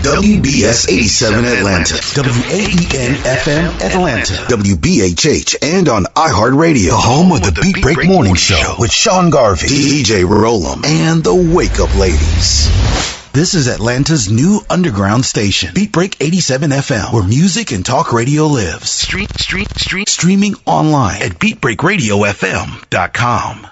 WBS 87 Atlanta, WAEN FM Atlanta, WBHH, and on iHeartRadio, the home of the Beat Break Morning Show with Sean Garvey, DJ Rollum, and the Wake Up Ladies. This is Atlanta's new underground station, Beat Break 87 FM, where music and talk radio lives. Streaming online at beatbreakradiofm.com.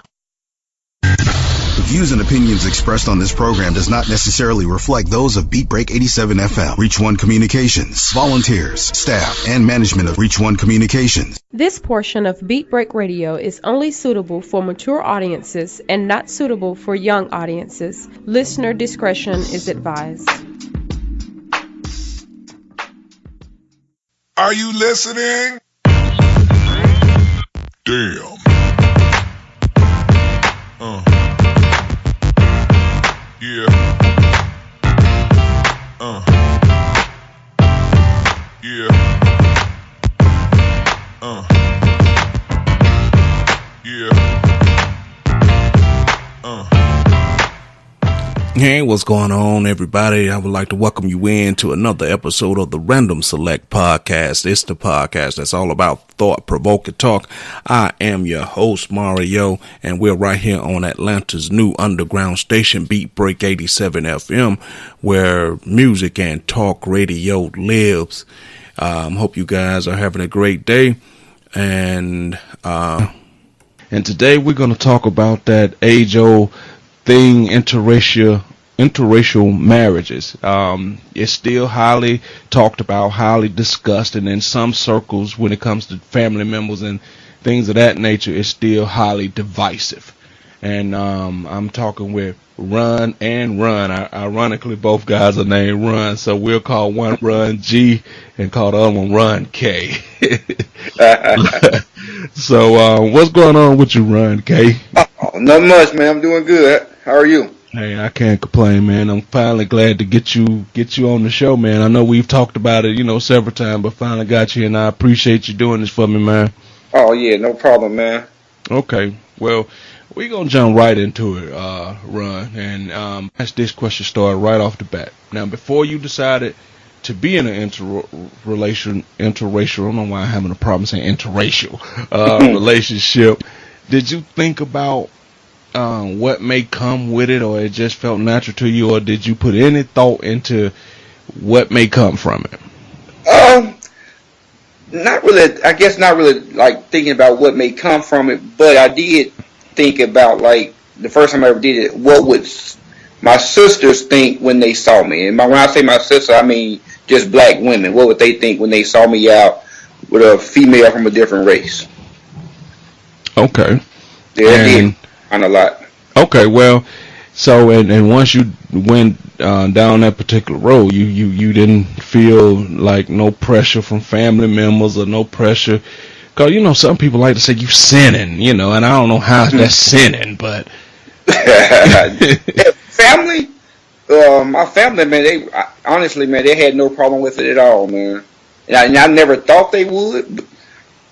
The views and opinions expressed on this program does not necessarily reflect those of Beat Break 87 FM, Reach One Communications, volunteers, staff, and management of Reach One Communications. This portion of Beat Break Radio is only suitable for mature audiences and not suitable for young audiences. Listener discretion is advised. Are you listening? Damn. Yeah. Yeah. Yeah. Hey, what's going on, everybody? I would like to welcome you in to another episode of the Random Select Podcast. It's the podcast that's all about thought-provoking talk. I am your host, Mario, and we're right here on Atlanta's new underground station, Beat Break 87 FM, where music and talk radio lives. Hope you guys are having a great day. And today we're going to talk about that age-old thing, interracial marriages. It's still highly talked about, highly discussed, and in some circles when it comes to family members and things of that nature, it's still highly divisive. And I'm talking with Run and Run. Ironically, both guys are named Run, so we'll call one Run G and call the other one Run K. So what's going on with you, Run K? Not much, man. I'm doing good. How are you? Hey, I can't complain, man. I'm finally glad to get you on the show, man. I know we've talked about it, several times, but finally got you, and I appreciate you doing this for me, man. Oh, yeah, no problem, man. Okay, well, we're going to jump right into it, Run, and ask this question started right off the bat. Now, before you decided to be in an interracial, I don't know why I'm having a problem saying interracial, relationship, did you think about what may come with it, or it just felt natural to you, or did you put any thought into what may come from it? Not really. I guess not really like thinking about what may come from it, but I did think about, like, the first time I ever did it, what would my sisters think when they saw me? And when I say my sister, I mean just black women. What would they think when they saw me out with a female from a different race? Okay. Yeah, I did on a lot. Okay, well, so and once you went down that particular road, you didn't feel like no pressure from family members or no pressure, because some people like to say you sinning, and I don't know how that's sinning, but family, my family, man, honestly, man, they had no problem with it at all, man, and I never thought they would,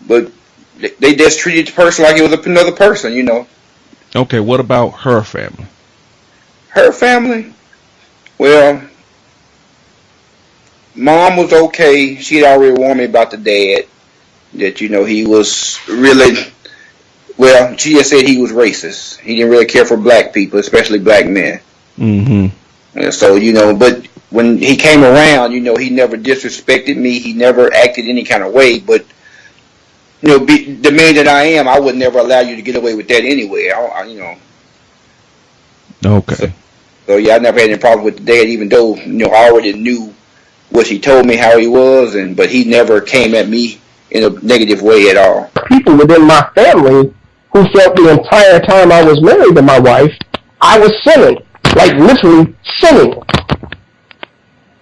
but they just treated the person like it was another person, Okay, what about her family? Her family? Well, Mom was okay. She had already warned me about the dad. That, he was really, well, she just said he was racist. He didn't really care for black people, especially black men. Mm-hmm. And so, but when he came around, he never disrespected me. He never acted any kind of way, but the man that I am, I would never allow you to get away with that anyway. Okay. So yeah, I never had any problem with the dad, even though I already knew what he told me how he was, but he never came at me in a negative way at all. People within my family who felt the entire time I was married to my wife, I was sinning, like literally sinning.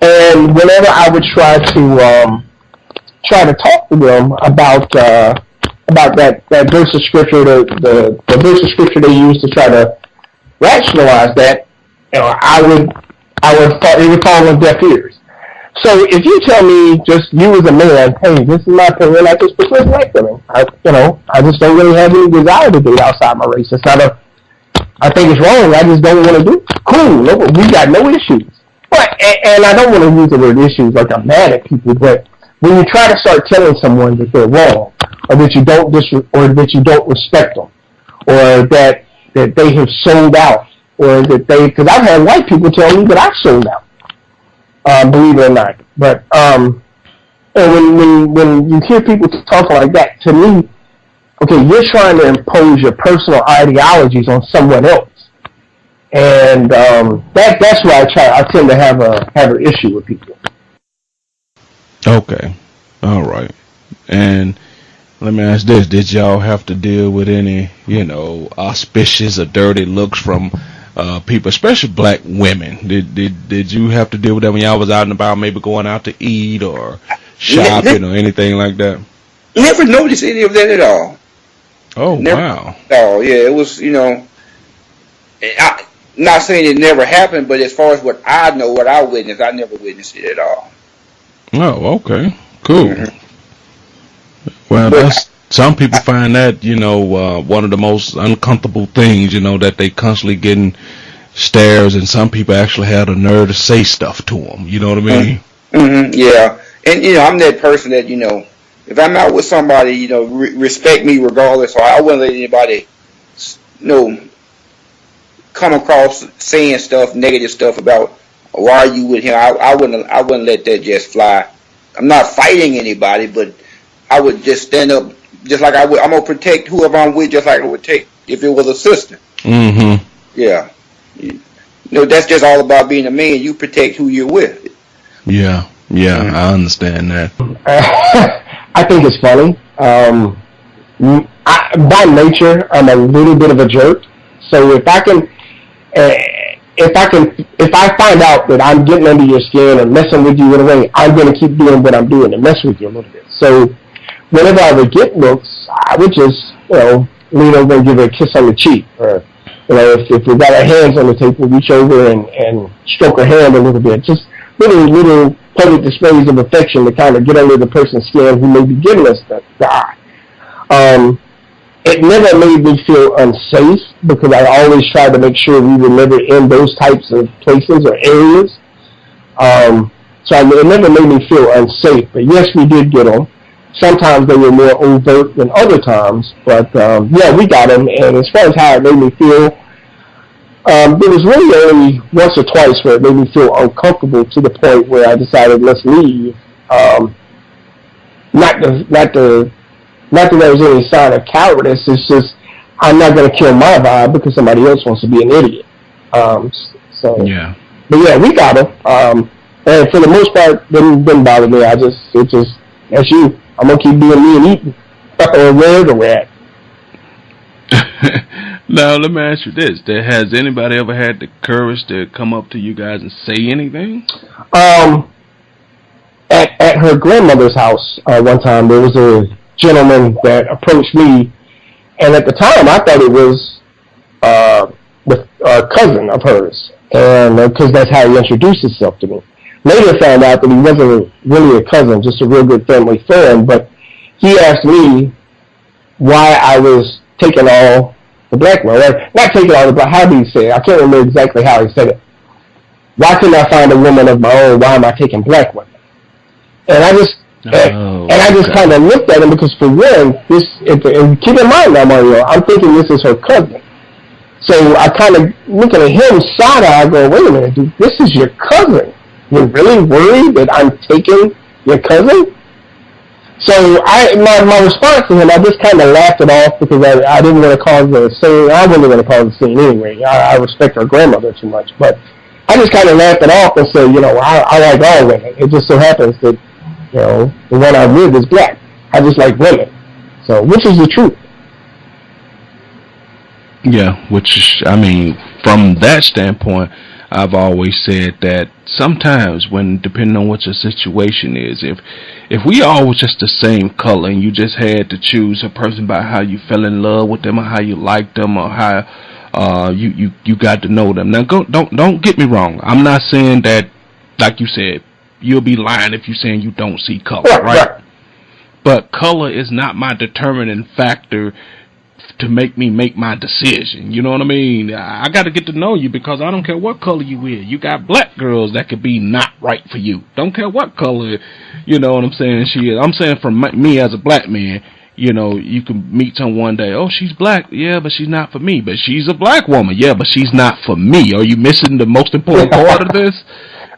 And whenever I would try to talk to them about that verse of scripture, the verse of scripture they used to try to rationalize that, I would thought it would fall on deaf ears. So if you tell me, just you as a man, hey, this is my opinion, I just prefer black women. I just don't really have any desire to date outside my race. It's not I think it's wrong. I just don't want to do it. Cool. No, we got no issues. But, and I don't want to use the word issues like I'm mad at people, but when you try to start telling someone that they're wrong, or that you don't respect them, or that they have sold out, or that because I've had white people tell me that I've sold out, believe it or not. But and when you hear people talk like that, to me, okay, you're trying to impose your personal ideologies on someone else, and that's where I tend to have an issue with people. Okay, all right, and let me ask this: did y'all have to deal with any, auspicious or dirty looks from people, especially black women? Did you have to deal with that when y'all was out and about, maybe going out to eat or shopping or anything like that? Never noticed any of that at all. Oh, wow. Oh, yeah, it was, not saying it never happened, but as far as what I know, what I witnessed, I never witnessed it at all. Oh, okay. Cool. Mm-hmm. Well, some people find that, one of the most uncomfortable things, that they constantly getting stares, and some people actually have the nerve to say stuff to them. You know what I mean? Mm-hmm. Yeah. And, I'm that person that, if I'm out with somebody, respect me regardless, or I wouldn't let anybody, come across saying stuff, negative stuff about why are you with him. I wouldn't let that just fly. I'm not fighting anybody, but I would just stand up, just like I would. I'm gonna protect whoever I'm with, just like I would take if it was a sister. Mm-hmm. Yeah. That's just all about being a man. You protect who you're with. Yeah. Mm-hmm. I understand that. I think it's funny. By nature, I'm a little bit of a jerk. So if I find out that I'm getting under your skin and messing with you in a way, I'm going to keep doing what I'm doing and mess with you a little bit. So whenever I would get looks, I would just, lean over and give her a kiss on the cheek. Or, if we got our hands on the table, reach over and stroke her hand a little bit. Just little public displays of affection to kind of get under the person's skin who may be giving us the eye. It never made me feel unsafe because I always tried to make sure we were never in those types of places or areas. So it never made me feel unsafe. But yes, we did get them. Sometimes they were more overt than other times. But yeah, we got them. And as far as how it made me feel, there was really only once or twice where it made me feel uncomfortable to the point where I decided let's leave. Not that there was any sign of cowardice. It's just I'm not going to kill my vibe because somebody else wants to be an idiot. Yeah. But yeah, we got them. And for the most part, didn't bother me. That's you. I'm gonna keep being me and eating. Wherever we're at. Now let me ask you this: has anybody ever had the courage to come up to you guys and say anything? At her grandmother's house one time, there was a gentleman that approached me, and at the time I thought it was with a cousin of hers, and because that's how he introduced himself to me. Later found out that he wasn't really a cousin, just a real good family friend, but he asked me why I was taking all the black women, right? Not taking all the black, how did he say it? I can't remember exactly how he said it. Why couldn't I find a woman of my own? Why am I taking black women? And I just kind of looked at him because for one, and keep in mind now, Mario, I'm thinking this is her cousin. So I kind of looking at him side-eye, I go, wait a minute, dude, this is your cousin. You're really worried that I'm taking your cousin? So my response to him, I just kind of laughed it off because I didn't want to cause a scene. I wasn't going to cause a scene anyway. I respect her grandmother too much. But I just kind of laughed it off and said, I like all women. It just so happens that, the one I'm with is black. I just like women. So, which is the truth. Yeah, from that standpoint, I've always said that sometimes when, depending on what your situation is, if we all was just the same color and you just had to choose a person by how you fell in love with them or how you liked them or how you got to know them. Now, don't get me wrong. I'm not saying that, like you said, you'll be lying if you're saying you don't see color, right? But color is not my determining factor to make me make my decision. You know what I mean? I got to get to know you because I don't care what color you wear. You got black girls that could be not right for you. Don't care what color, you know what I'm saying, she is. I'm saying from me as a black man, you know, you can meet someone one day, oh, she's black, yeah, but she's not for me. But she's a black woman, yeah, but she's not for me. Are you missing the most important part of this?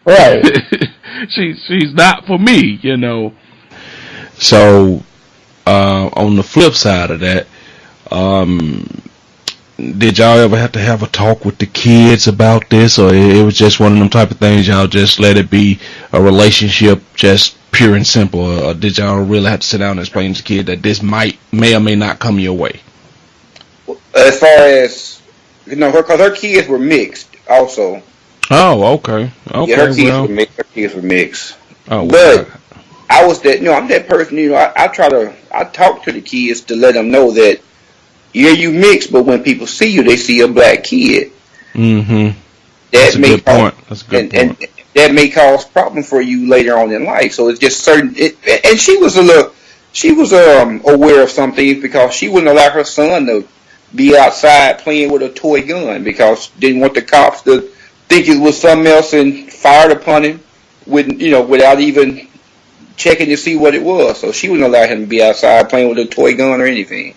Right. She's not for me, you know. So, on the flip side of that, did y'all ever have to have a talk with the kids about this, or it was just one of them type of things y'all just let it be a relationship, just pure and simple, or did y'all really have to sit down and explain to the kid that this may or may not come your way? As far as, you know, because her kids were mixed also. Oh, okay. Yeah, her kids were mixed. Oh, but wow. I was that, you know, I'm that person, you know, I talk to the kids to let them know that, yeah, you mixed, but when people see you, they see a black kid. Mm-hmm. That's a good point. That's a good point. And that may cause problem for you later on in life. So it's just certain. And she was aware of some things because she wouldn't allow her son to be outside playing with a toy gun because she didn't want the cops to think it was something else and fired upon him without even checking to see what it was. So she wouldn't allow him to be outside playing with a toy gun or anything.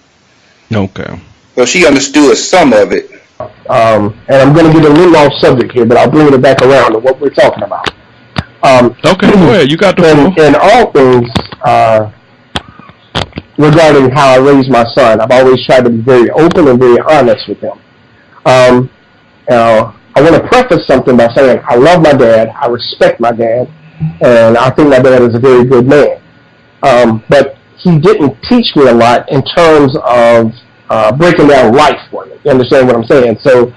Okay. So she understood some of it. And I'm going to get a little off subject here, but I'll bring it back around to what we're talking about. Okay, go ahead. You got the floor. In all things regarding how I raised my son, I've always tried to be very open and very honest with him. I want to preface something by saying I love my dad, I respect my dad, and I think my dad is a very good man. But he didn't teach me a lot in terms of breaking down life for me. You understand what I'm saying? So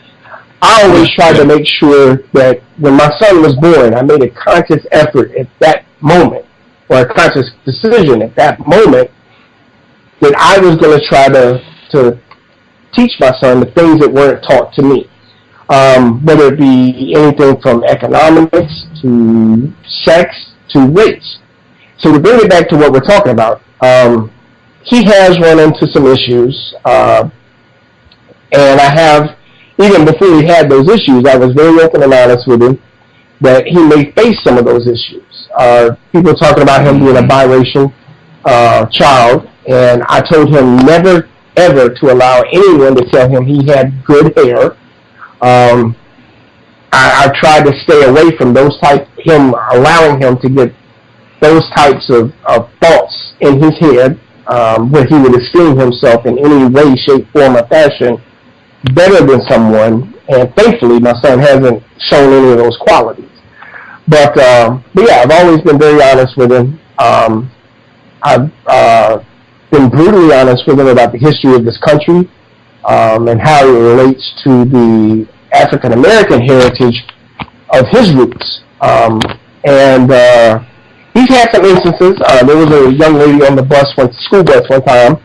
I always tried to make sure that when my son was born, I made a conscious effort at that moment, or a conscious decision at that moment, that I was going to try to teach my son the things that weren't taught to me. Whether it be anything from economics to sex to race. So to bring it back to what we're talking about, he has run into some issues, and I have, even before he had those issues, I was very open and honest with him that he may face some of those issues. People talking about him being a biracial child, and I told him never, ever to allow anyone to tell him he had good hair. I tried to stay away from allowing him to get those types of thoughts in his head, where he would esteem himself in any way, shape, form, or fashion better than someone. And thankfully, my son hasn't shown any of those qualities. But yeah, I've always been very honest with him. I've been brutally honest with him about the history of this country, and how it relates to the African American heritage of his roots. He's had some instances. There was a young lady on the school bus one time.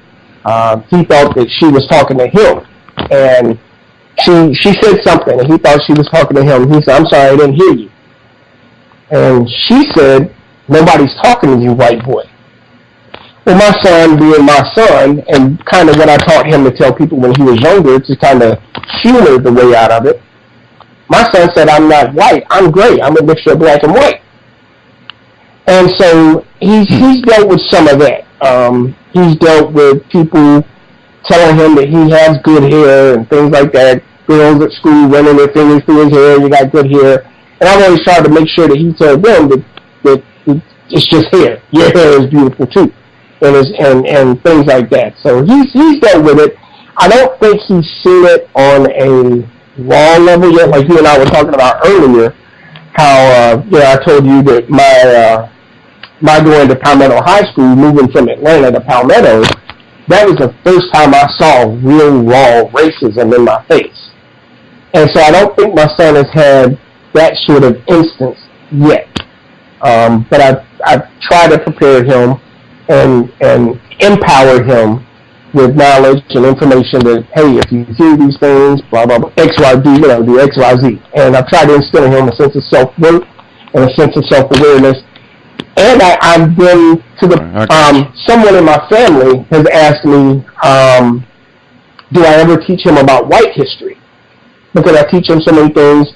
He thought that she was talking to him, and she said something, and he thought she was talking to him. He said, "I'm sorry, I didn't hear you." And she said, "Nobody's talking to you, white boy." Well, my son being my son, and kind of what I taught him to tell people when he was younger, to kind of humor the way out of it, my son said, "I'm not white, I'm gray, I'm a mixture of black and white." And so he's dealt with some of that. He's dealt with people telling him that he has good hair and things like that. Girls at school running their fingers through his hair, "You got good hair." And I've always tried to make sure that he told them that it's just hair. Your hair is beautiful too. And things like that. So he's dealt with it. I don't think he's seen it on a raw level yet, like you and I were talking about earlier. How I told you that my going to Palmetto High School, moving from Atlanta to Palmetto, that was the first time I saw real raw racism in my face. And so I don't think my son has had that sort of instance yet. But I've tried to prepare him and empower him with knowledge and information that, hey, if you hear these things, blah, blah, blah, X, Y, D, do X, Y, Z. And I've tried to instill in him a sense of self-worth and a sense of self-awareness. And I've been to the, someone in my family has asked me, do I ever teach him about white history? Because I teach him so many things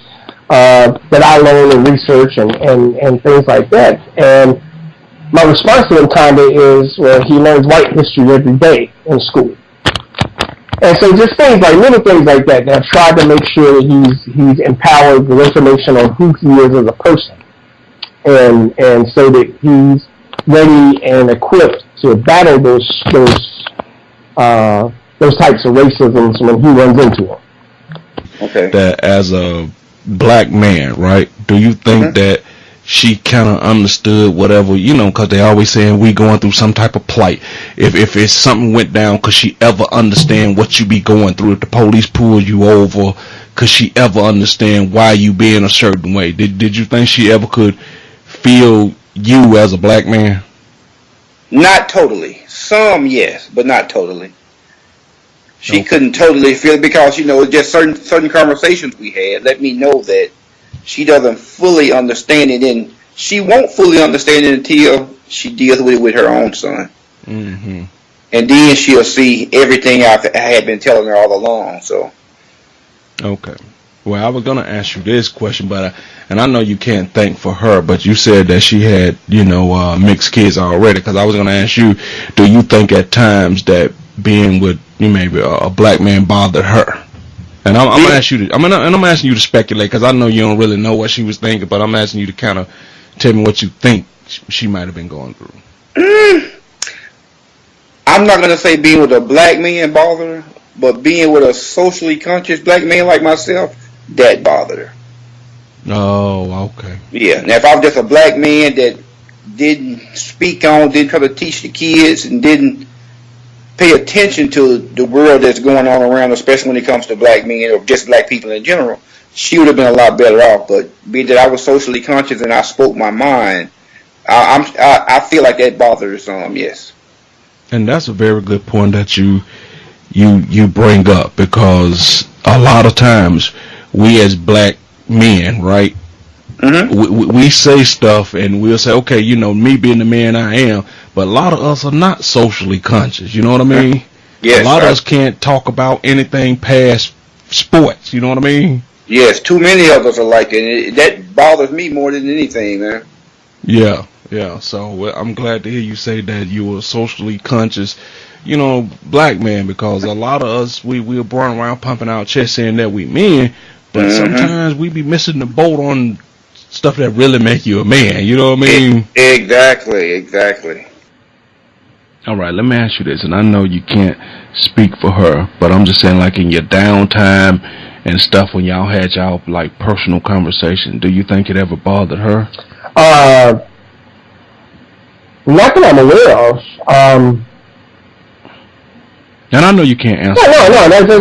that I learn and research and things like that. And my response to him kind of is, well, he learns white history every day in school. And so just things like, little things like that, I've tried to make sure that he's empowered with information on who he is as a person. And so that he's ready and equipped to battle those types of racisms when he runs into them. Okay. That as a black man, right? Do you think that she kind of understood whatever, because they always saying we going through some type of plight. If it's something went down, could she ever understand what you be going through? If the police pulled you over, could she ever understand why you being a certain way? Did you think she ever could feel you as a black man? Not totally. Some, yes, but not totally. She couldn't totally feel it because, just certain conversations we had let me know that she doesn't fully understand it, and she won't fully understand it until she deals with it with her own son. Mm-hmm. And then she'll see everything I had been telling her all along. So. Okay. Well, I was going to ask you this question, and I know you can't think for her, but you said that she had, mixed kids already, because I was going to ask you, do you think at times that being with maybe a black man bothered her? And I'm gonna ask you I'm asking you to speculate, because I know you don't really know what she was thinking, but I'm asking you to kind of tell me what you think she might have been going through. I'm not gonna say being with a black man bothered her, but being with a socially conscious black man like myself, that bothered her. Oh, okay. Yeah. Now, if I was just a black man that didn't try to teach the kids and didn't pay attention to the world that's going on around, especially when it comes to black men or just black people in general, she would have been a lot better off. But being that I was socially conscious and I spoke my mind, I feel like that bothered her some, yes. And that's a very good point that you bring up, because a lot of times we as black men, right? Mm-hmm. We say stuff and we'll say, okay, me being the man I am, but a lot of us are not socially conscious, you know what I mean? Yes, a lot of us can't talk about anything past sports, you know what I mean? Yes, too many of us are like that, and that bothers me more than anything, man. Yeah, so I'm glad to hear you say that you were socially conscious, black man, because a lot of us, we're born around pumping our chest saying that we men, but sometimes we be missing the boat on stuff that really make you a man, you know what I mean? Exactly. All right, let me ask you this, and I know you can't speak for her, but I'm just saying, like in your downtime and stuff, when y'all had y'all like personal conversation, do you think it ever bothered her? Not that I'm aware of. And I know you can't answer. No. That's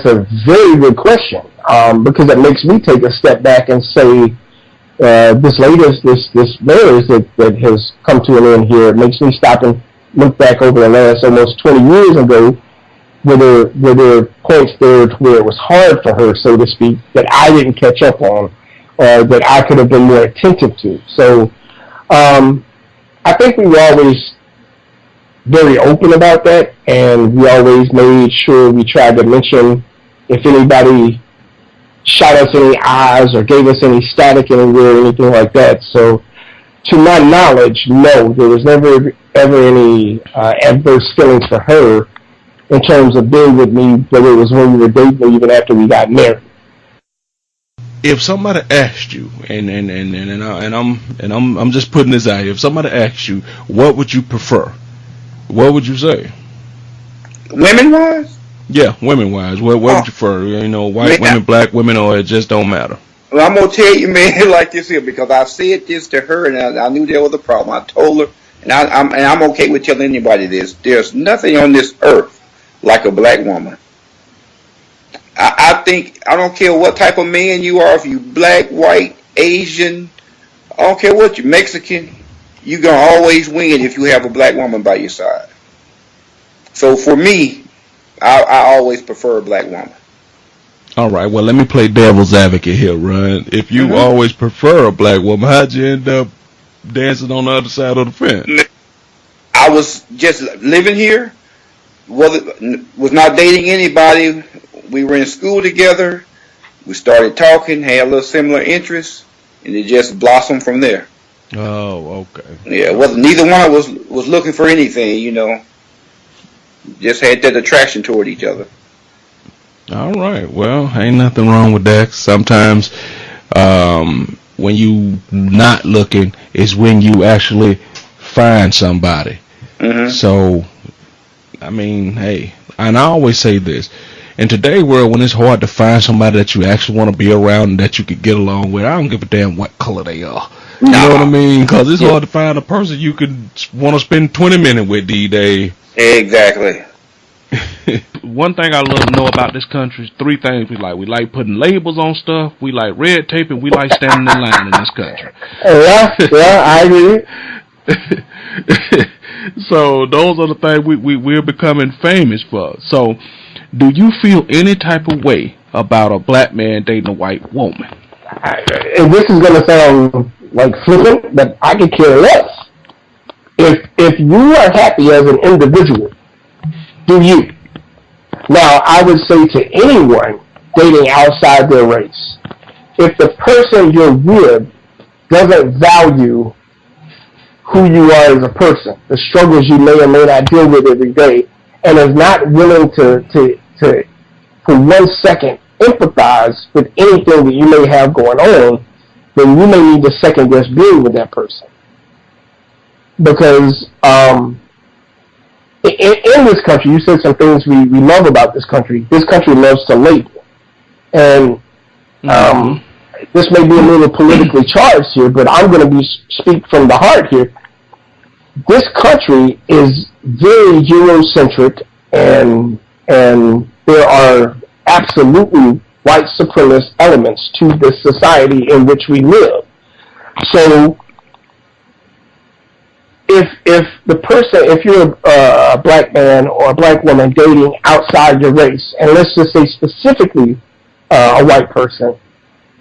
a very good question. Because it makes me take a step back and say, this marriage that has come to an end here, it makes me stop and look back over the last almost 20 years ago, were there points there where it was hard for her, so to speak, that I didn't catch up on, or that I could have been more attentive to. So, I think we were always very open about that, and we always made sure we tried to mention if anybody shot us any eyes or gave us any static anywhere or anything like that. So, to my knowledge, no, there was never ever any adverse feelings for her in terms of being with me, whether it was when we were dating or even after we got married. If somebody asked you, and I'm just putting this out here, if somebody asked you, what would you prefer? What would you say? Women-wise? Yeah, women-wise. What would you prefer? White women, black women, or it just don't matter? Well, I'm going to tell you, man, like this here, because I said this to her, and I knew there was a problem. I told her, and I'm okay with telling anybody this. There's nothing on this earth like a black woman. I think, I don't care what type of man you are, if you black, white, Asian, I don't care what you, Mexican, you're going to always win if you have a black woman by your side. So for me, I always prefer a black woman. All right, well, let me play devil's advocate here, Ron. If you always prefer a black woman, how'd you end up dancing on the other side of the fence? I was just living here. was not dating anybody. We were in school together. We started talking, had a little similar interests, and it just blossomed from there. Oh, okay. Yeah, neither one was looking for anything, Just had that attraction toward each other. All right. Well, ain't nothing wrong with that. Sometimes when you not looking is when you actually find somebody. Mm-hmm. So, I mean, hey, and I always say this. In today's world, when it's hard to find somebody that you actually want to be around and that you could get along with, I don't give a damn what color they are. You know what I mean? Because it's hard to find a person you could want to spend 20 minutes with these days. Exactly. One thing I love to know about this country is 3 things we like. We like putting labels on stuff, we like red tape, and we like standing in line in this country. Yeah, I agree. So those are the things we're becoming famous for. So do you feel any type of way about a black man dating a white woman? And this is going to sound like flippant, but I could care less. If you are happy as an individual, do you? Now, I would say to anyone dating outside their race, if the person you're with doesn't value who you are as a person, the struggles you may or may not deal with every day, and is not willing to for 1 second empathize with anything that you may have going on, then you may need to second guess being with that person. Because in this country, you said some things we love about this country. This country loves to label. And this may be a little politically charged here, but I'm going to speak from the heart here. This country is very Eurocentric, and there are absolutely white supremacist elements to the society in which we live. So if you're a black man or a black woman dating outside your race, and let's just say specifically a white person,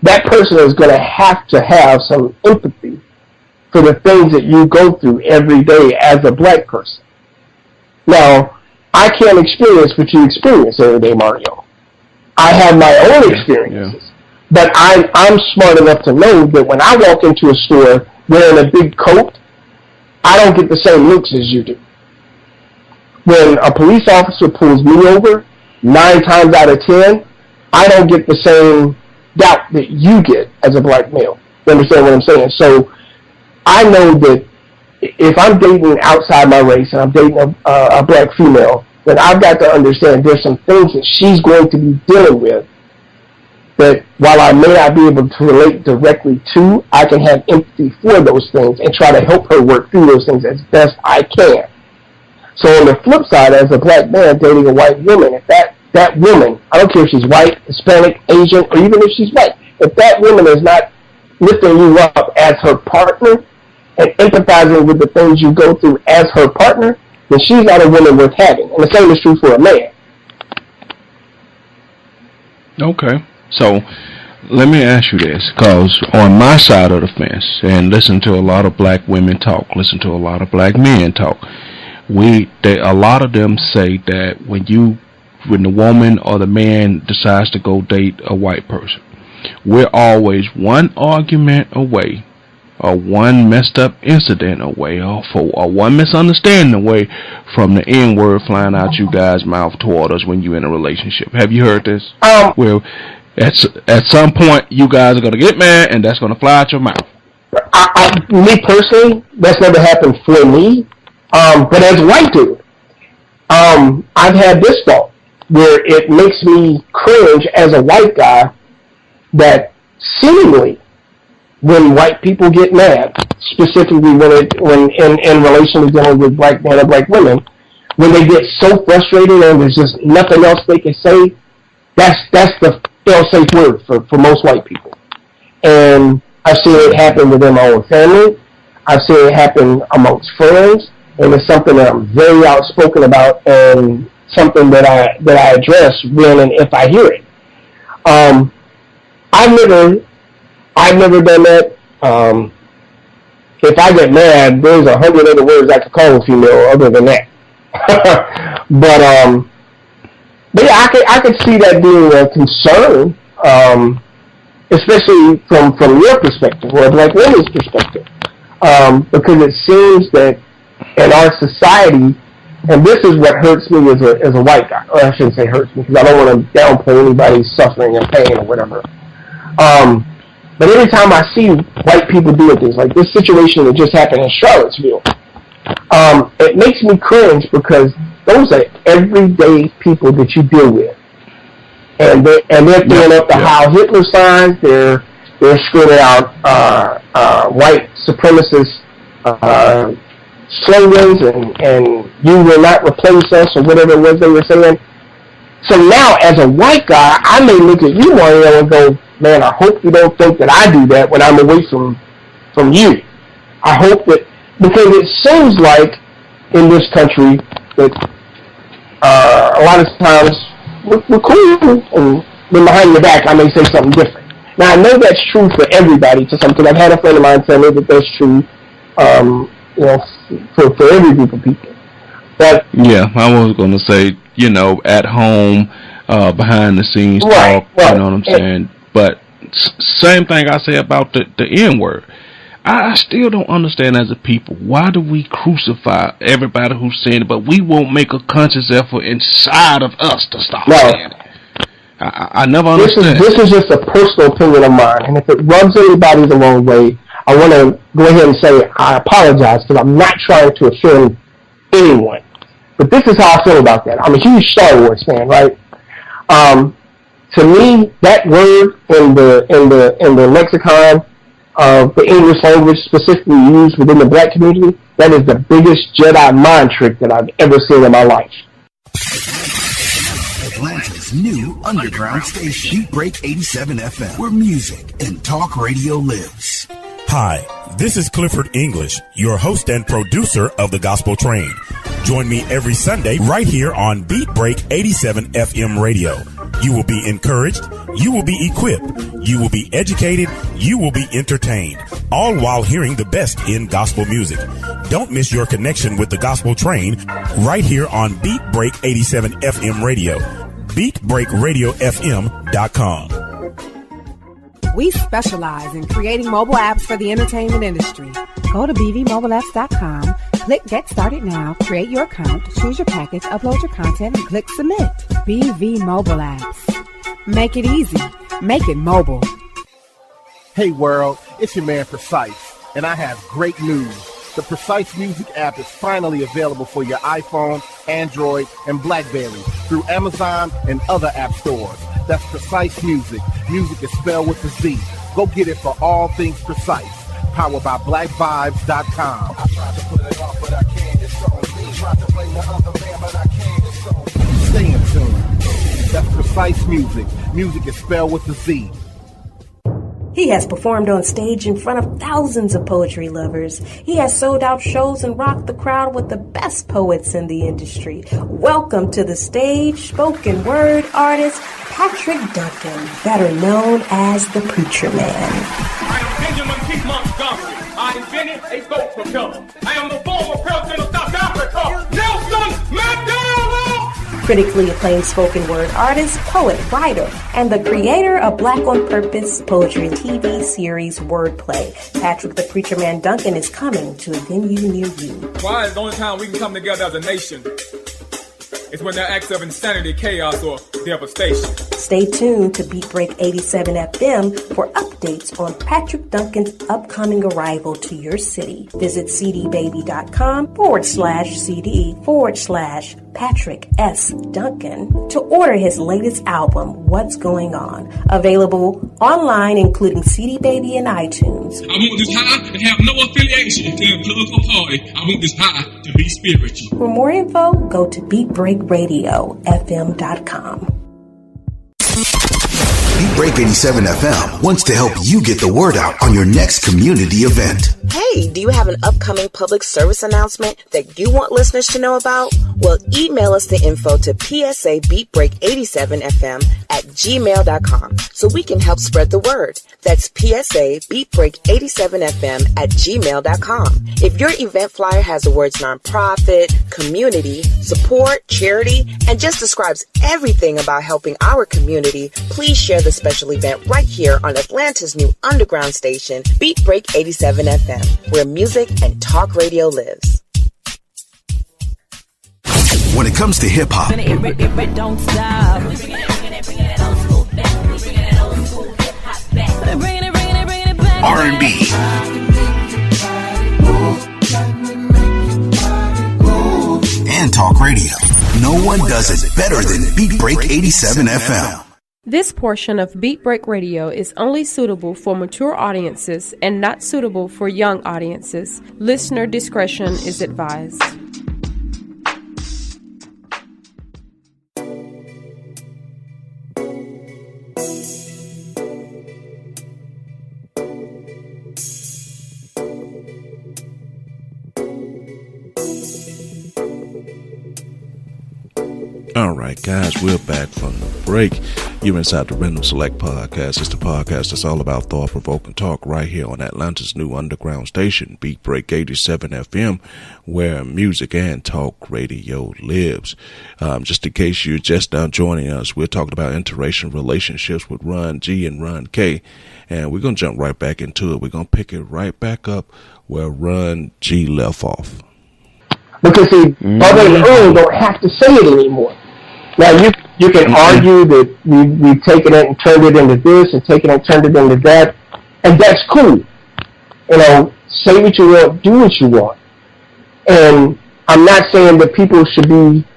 that person is going to have some empathy for the things that you go through every day as a black person. Now, I can't experience what you experience every day, Mario. I have my own experiences. But I'm smart enough to know that when I walk into a store wearing a big coat, I don't get the same looks as you do. When a police officer pulls me over, 9 times out of 10, I don't get the same doubt that you get as a black male. You understand what I'm saying? So I know that if I'm dating outside my race and I'm dating a black female, then I've got to understand there's some things that she's going to be dealing with that while I may not be able to relate directly to, I can have empathy for those things and try to help her work through those things as best I can. So on the flip side, as a black man dating a white woman, if that woman, I don't care if she's white, Hispanic, Asian, or even if she's white, if that woman is not lifting you up as her partner and empathizing with the things you go through as her partner, then she's not a woman worth having. And the same is true for a man. Okay. So, let me ask you this, because on my side of the fence, and listen to a lot of black women talk, listen to a lot of black men talk, a lot of them say that when the woman or the man decides to go date a white person, we're always one argument away, or one messed up incident away, or one misunderstanding away from the N-word flying out you guys' mouth toward us when you're in a relationship. Have you heard this? Well, at some point, you guys are going to get mad, and that's going to fly out your mouth. Me personally, that's never happened for me. But as a white dude, I've had this thought where it makes me cringe as a white guy that seemingly when white people get mad, specifically when in relation to dealing with black men or black women, when they get so frustrated and there's just nothing else they can say, that's the fail-safe word for most white people. And I've seen it happen within my own family. I've seen it happen amongst friends, and it's something that I'm very outspoken about and something that I address when and if I hear it. I've never done that. If I get mad, there's 100 other words I could call a female other than that. but yeah, I could see that being a concern, especially from your perspective or Black women's perspective, because it seems that in our society, and this is what hurts me as a white guy, or I shouldn't say hurts me, because I don't want to downplay anybody's suffering and pain or whatever. But every time I see white people doing things, like this situation that just happened in Charlottesville, it makes me cringe, because those are everyday people that you deal with. And they're throwing up the Heil Hitler signs, they're screaming out white supremacist slogans and you will not replace us, or whatever it was they were saying. So now, as a white guy, I may look at you, Mario, and go, man, I hope you don't think that I do that when I'm away from you. I hope that, because it seems like in this country that a lot of times we're cool, and then behind your back I may say something different. Now, I know that's true for everybody to some extent. I've had a friend of mine tell me that that's true, for every group of people. But yeah, I was going to say, at home, behind the scenes talk, you know what I'm saying? But same thing I say about the N-word. I still don't understand as a people, why do we crucify everybody who's saying it, but we won't make a conscious effort inside of us to stop saying it? I never understand. This is just a personal opinion of mine, and if it rubs anybody the wrong way, I want to go ahead and say I apologize, because I'm not trying to offend anyone. But this is how I feel about that. I'm a huge Star Wars fan, right? To me, that word in the lexicon of the English language, specifically used within the black community, that is the biggest Jedi mind trick that I've ever seen in my life. Atlanta's new underground station, Beat Break 87 FM, where music and talk radio lives. Hi, this is Clifford English, your host and producer of The Gospel Train. Join me every Sunday right here on Beat Break 87 FM radio. You will be encouraged, you will be equipped, you will be educated, you will be entertained, all while hearing the best in gospel music. Don't miss your connection with The Gospel Train right here on Beat Break 87 FM radio. BeatBreakRadioFM.com. We specialize in creating mobile apps for the entertainment industry. Go to bvmobileapps.com, click Get Started Now, create your account, choose your package, upload your content, and click Submit. BV Mobile Apps. Make it easy. Make it mobile. Hey world, it's your man Precise, and I have great news. The Precise Music app is finally available for your iPhone, Android, and BlackBerry through Amazon and other app stores. That's Precise Music. Music is spelled with a Z. Go get it for all things Precise. Powered by BlackVibes.com. I tried to put it off, but I can't. It's on me. Tried to blame the other man, but I can't. It's on me. Stay in tune. That's Precise Music. Music is spelled with a Z. He has performed on stage in front of thousands of poetry lovers. He has sold out shows and rocked the crowd with the best poets in the industry. Welcome to the stage, spoken word artist Patrick Duncan, better known as the Preacher Man. I am Benjamin P. Montgomery. I invented a goat propeller. I am the former president of South Africa, Nelson Mandela. Critically acclaimed spoken word artist, poet, writer, and the creator of Black on Purpose poetry TV series Wordplay. Patrick the Preacher Man Duncan is coming to a venue near you. Why is the only time we can come together as a nation is when there are acts of insanity, chaos, or devastation. Stay tuned to Beat Break 87 FM for updates on Patrick Duncan's upcoming arrival to your city. Visit cdbaby.com/CD/Patrick S. Duncan to order his latest album, What's Going On. Available online, including CD Baby and iTunes. I want this high and have no affiliation to a political party. I want this high to be spiritual. For more info, go to BeatBreakRadioFM.com. Beat Break 87 FM wants to help you get the word out on your next community event. Hey, do you have an upcoming public service announcement that you want listeners to know about? Well, email us the info to psabeatbreak87fm@gmail.com so we can help spread the word. That's psabeatbreak87fm@gmail.com. If your event flyer has the words nonprofit, community, support, charity, and just describes everything about helping our community, please share the special event right here on Atlanta's new underground station, Beat Break 87 FM, where music and talk radio lives. When it comes to hip hop, don't stop. R&B, and talk radio, no one does it better than Beat Break 87 FM. This portion of Beat Break Radio is only suitable for mature audiences and not suitable for young audiences. Listener discretion is advised. All right, guys, we're back from the break. You're inside the Random Select Podcast. It's the podcast that's all about thought-provoking talk right here on Atlanta's new underground station, Beat Break 87 FM, where music and talk radio lives. Just in case you're just now joining us, we're talking about interracial relationships with Ron G and Ron K, and we're going to jump right back into it. We're going to pick it right back up where Ron G left off. Because see, Bubba and Earl don't have to say it anymore. Now you can argue that we've taken it and turned it into this and taken it and turned it into that, and that's cool. You know, say what you want, do what you want. And I'm not saying that people should be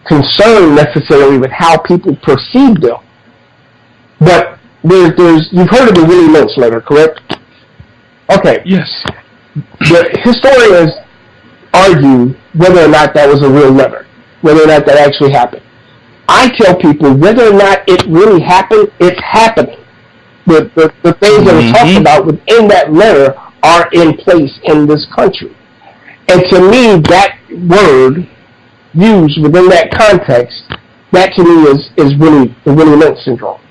concerned necessarily with how people perceive them. But there's you've heard of the Willie Lynch letter, correct? Okay. Yes. The historians argue whether or not that was a real letter, whether or not that actually happened. I tell people whether or not it really happened, it's happening. The things that are talked about within that letter are in place in this country. And to me, that word used within that context, that to me is really the Willie Lynch syndrome.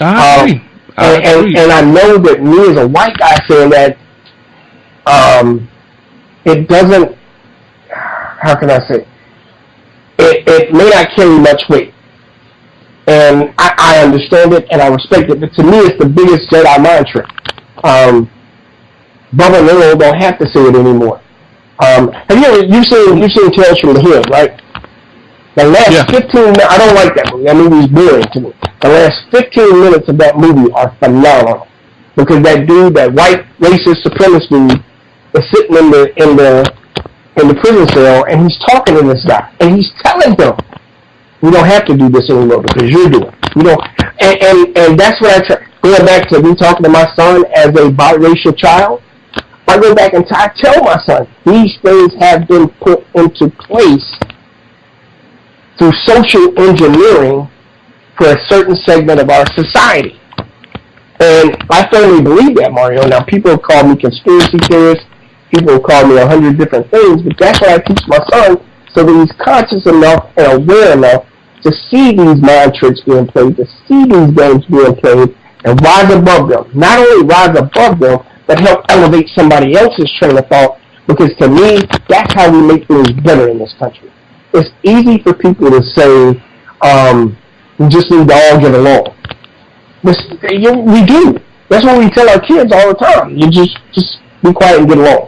I agree. And I know that me as a white guy saying that, it doesn't, how can I say, it may not carry much weight. And I understand it and I respect it, but to me it's the biggest Jedi mind trick. Bubba and Earl don't have to say it anymore. You've seen Tales from the Hood, right? The last 15 minutes, I don't like that movie. That movie's boring to me. The last 15 minutes of that movie are phenomenal. Because that dude, that white racist supremacist dude, is sitting in the prison cell, and he's talking to this guy, and he's telling him, "We don't have to do this anymore because you're doing it. We don't." And that's what I try. Going back to me talking to my son as a biracial child, I go back and I tell my son these things have been put into place through social engineering for a certain segment of our society. And I firmly believe that, Mario. Now, people call me conspiracy theorist. People call me 100 different things, but that's what I teach my son, so that he's conscious enough and aware enough to see these mind tricks being played, to see these games being played, and rise above them. Not only rise above them, but help elevate somebody else's train of thought, because to me, that's how we make things better in this country. It's easy for people to say, we just need to all get along. We do. That's what we tell our kids all the time. You just be quiet and get along.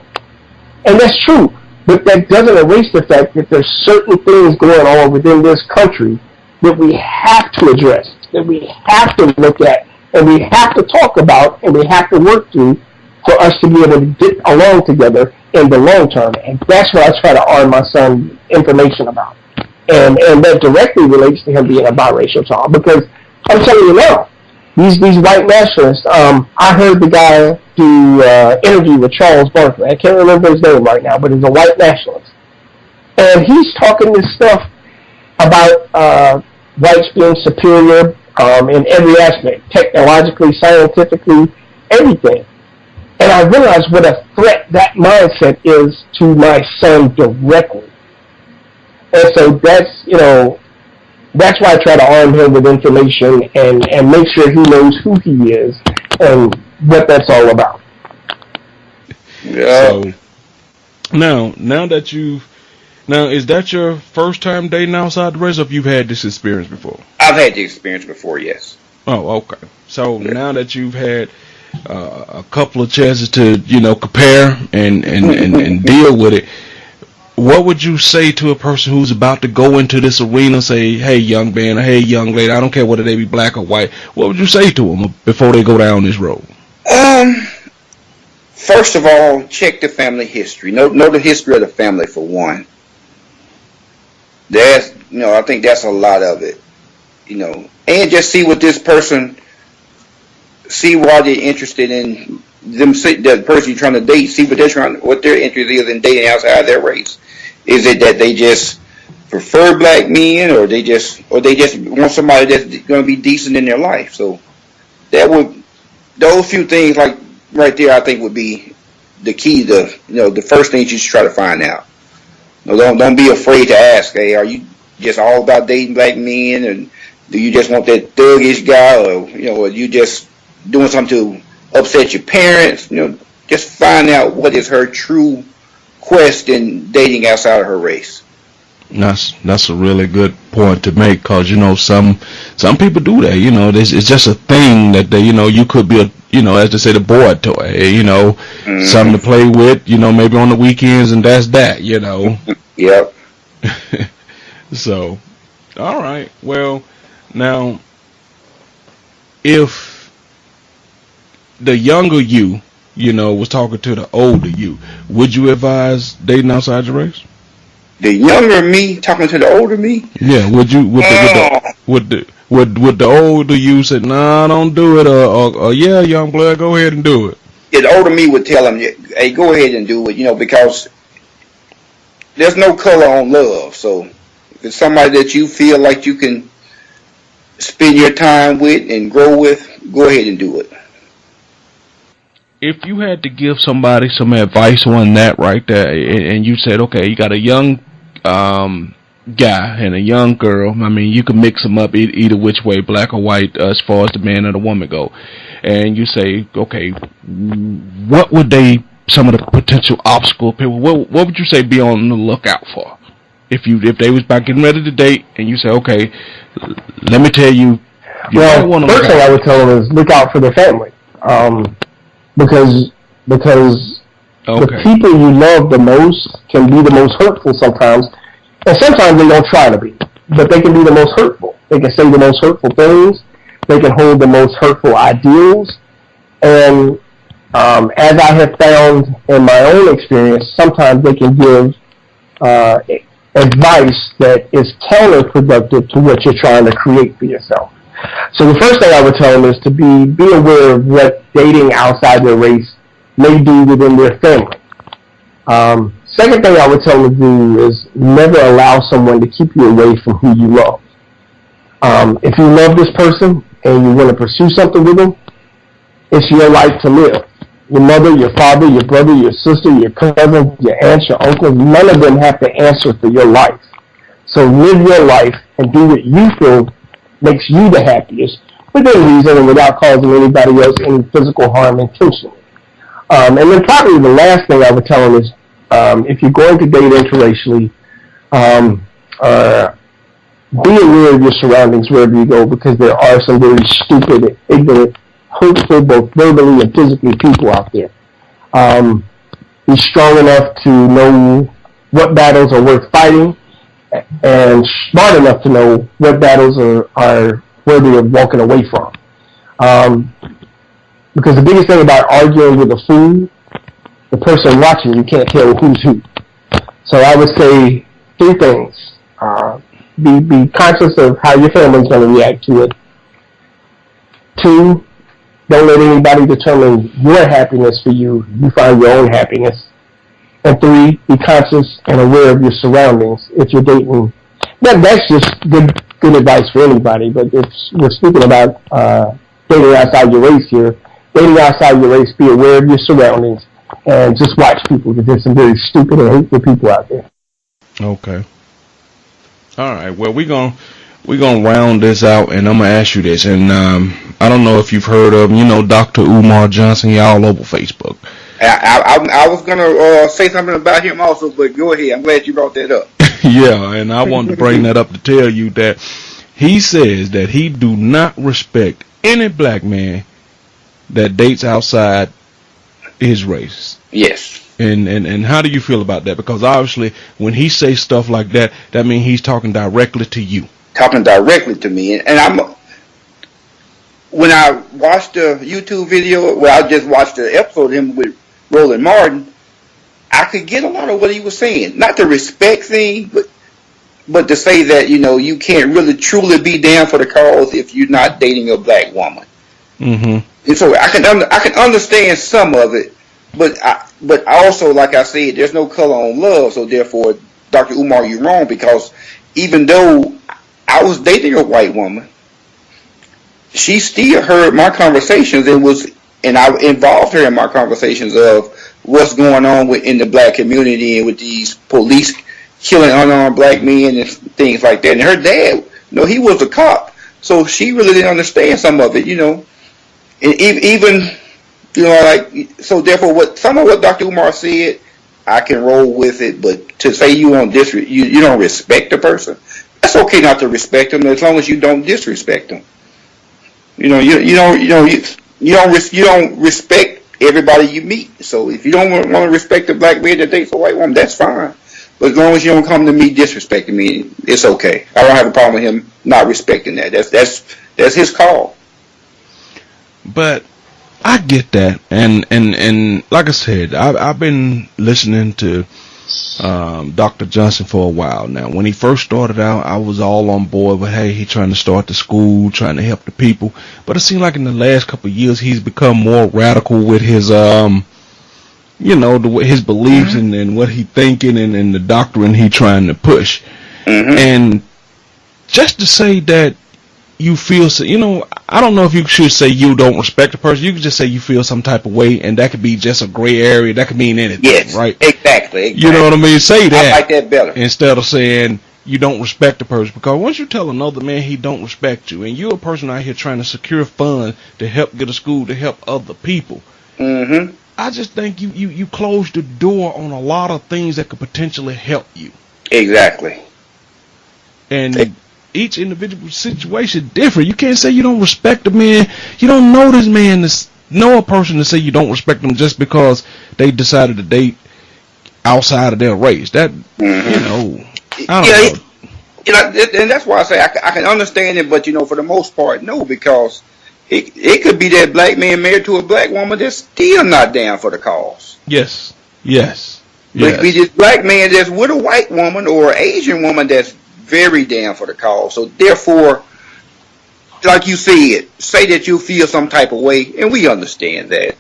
And that's true, but that doesn't erase the fact that there's certain things going on within this country that we have to address, that we have to look at, and we have to talk about, and we have to work through for us to be able to get along together in the long term. And that's what I try to arm my son information about. And that directly relates to him being a biracial child, because I'm telling you now, these white nationalists, I heard the guy do interview with Charles Barkley. I can't remember his name right now, but he's a white nationalist. And he's talking this stuff about whites being superior in every aspect, technologically, scientifically, everything. And I realized what a threat that mindset is to my son directly. And so that's why I try to arm him with information and make sure he knows who he is and what that's all about. Yeah. So now that you've Now, is that your first time dating outside the race, or have you had this experience before? I've had the experience before, yes. Oh, okay. So now that you've had a couple of chances to, compare and deal with it, what would you say to a person who's about to go into this arena, say, hey, young man, or hey, young lady, I don't care whether they be black or white, what would you say to them before they go down this road? First of all, check the family history. Know the history of the family, for one. I think that's a lot of it. And just see what this person, see why they're interested in them, the person you're trying to date, see what their interest is in dating outside their race. Is it that they just prefer black men, or they just want somebody that's going to be decent in their life? So those few things, like right there, I think would be the key to, the first thing you should try to find out. Don't be afraid to ask, hey, are you just all about dating black men, and do you just want that thuggish guy, or are you just doing something to upset your parents? Just find out what is her true quest in dating outside of her race. That's a really good point to make, because some people do that. It's just a thing that they, you could be as they say, the boy toy. Something to play with. Maybe on the weekends, and that's that. Yep. So, all right. Well, now, if the younger you, was talking to the older you, would you advise dating outside your race? The younger me talking to the older me? Yeah, would you? Would the older you say, nah, don't do it, or yeah, young blood, go ahead and do it? Yeah, the older me would tell him, hey, go ahead and do it, because there's no color on love. So if it's somebody that you feel like you can spend your time with and grow with, go ahead and do it. If you had to give somebody some advice on that right there, and you said, okay, you got a young guy and a young girl, I mean, you can mix them up either which way, black or white, as far as the man and the woman go, and you say, okay, what would some of the potential obstacle people, what would you say be on the lookout for? If they was about getting ready to date, and you say, okay, let me tell you. Well, first thing I would tell them is look out for their family. Because the people you love the most can be the most hurtful sometimes, and sometimes they don't try to be, but they can be the most hurtful. They can say the most hurtful things. They can hold the most hurtful ideals. And as I have found in my own experience, sometimes they can give advice that is counterproductive to what you're trying to create for yourself. So the first thing I would tell them is to be aware of what dating outside their race may do within their family. Second thing I would tell them to do is never allow someone to keep you away from who you love. If you love this person and you want to pursue something with them, it's your life to live. Your mother, your father, your brother, your sister, your cousin, your aunts, your uncles, none of them have to answer for your life. So live your life and do what you feel makes you the happiest, within reason and without causing anybody else any physical harm intentionally. And then probably the last thing I would tell them is, if you're going to date interracially, be aware of your surroundings wherever you go, because there are some very stupid, ignorant, hurtful, both verbally and physically, people out there. Be strong enough to know what battles are worth fighting, and smart enough to know what battles are worthy of walking away from. Because the biggest thing about arguing with a fool, the person watching, you can't tell who's who. So I would say 3 things. Be conscious of how your family's going to react to it. 2, don't let anybody determine your happiness for you. You find your own happiness. And 3, be conscious and aware of your surroundings if you're dating. That's just good advice for anybody, but if we're speaking about dating outside your race here, dating outside your race, be aware of your surroundings and just watch people, because there's some very stupid and hateful people out there. Okay. All right. Well, we're gonna round this out, and I'm gonna ask you this, and I don't know if you've heard of Dr. Umar Johnson. He's all over Facebook. I was gonna say something about him also, but go ahead. I'm glad you brought that up. Yeah, and I wanted to bring that up to tell you that he says that he do not respect any black man that dates outside his race. Yes. And how do you feel about that? Because obviously, when he says stuff like that, that means he's talking directly to you. Talking directly to me, and when I watched the YouTube video, I just watched the episode of him with Roland Martin, I could get a lot of what he was saying. Not the respect thing, but to say that, you can't really truly be down for the cause if you're not dating a black woman. Mm-hmm. And so I can understand some of it, but also, like I said, there's no color on love. So therefore, Dr. Umar, you're wrong, because even though I was dating a white woman, she still heard my conversations and I involved her in my conversations of what's going on in the black community and with these police killing unarmed black men and things like that. And her dad, he was a cop, so she really didn't understand some of it, And even, so therefore, some of what Dr. Umar said, I can roll with it. But to say you don't respect the person, that's okay not to respect them as long as you don't disrespect them. You don't respect everybody you meet. So if you don't want to respect a black man that dates a white woman, that's fine. But as long as you don't come to me disrespecting me, it's okay. I don't have a problem with him not respecting that. That's his call. But I get that, and like I said, I've been listening to Dr. Johnson for a while now. When he first started out, I was all on board with, hey, he's trying to start the school, trying to help the people. But it seemed like in the last couple of years, he's become more radical with his, his beliefs and what he thinking and the doctrine he trying to push. Mm-hmm. And just to say that you feel, I don't know if you should say you don't respect a person. You could just say you feel some type of way, and that could be just a gray area. That could mean anything, yes, right? Exactly. You know what I mean? Say that. I like that better. Instead of saying you don't respect the person. Because once you tell another man he don't respect you, and you're a person out here trying to secure funds to help get a school, to help other people, mm-hmm. I just think you close the door on a lot of things that could potentially help you. Exactly. And each individual situation different. You can't say you don't respect a man. You don't know this man to know a person to say you don't respect them just because they decided to date outside of their race. That, mm-hmm. I don't know. And that's why I say I can understand it, but for the most part, no, because it could be that black man married to a black woman that's still not down for the cause. Yes. But it could be this black man that's with a white woman or an Asian woman that's very down for the cause. So therefore, like you said, say that you feel some type of way, and we understand that.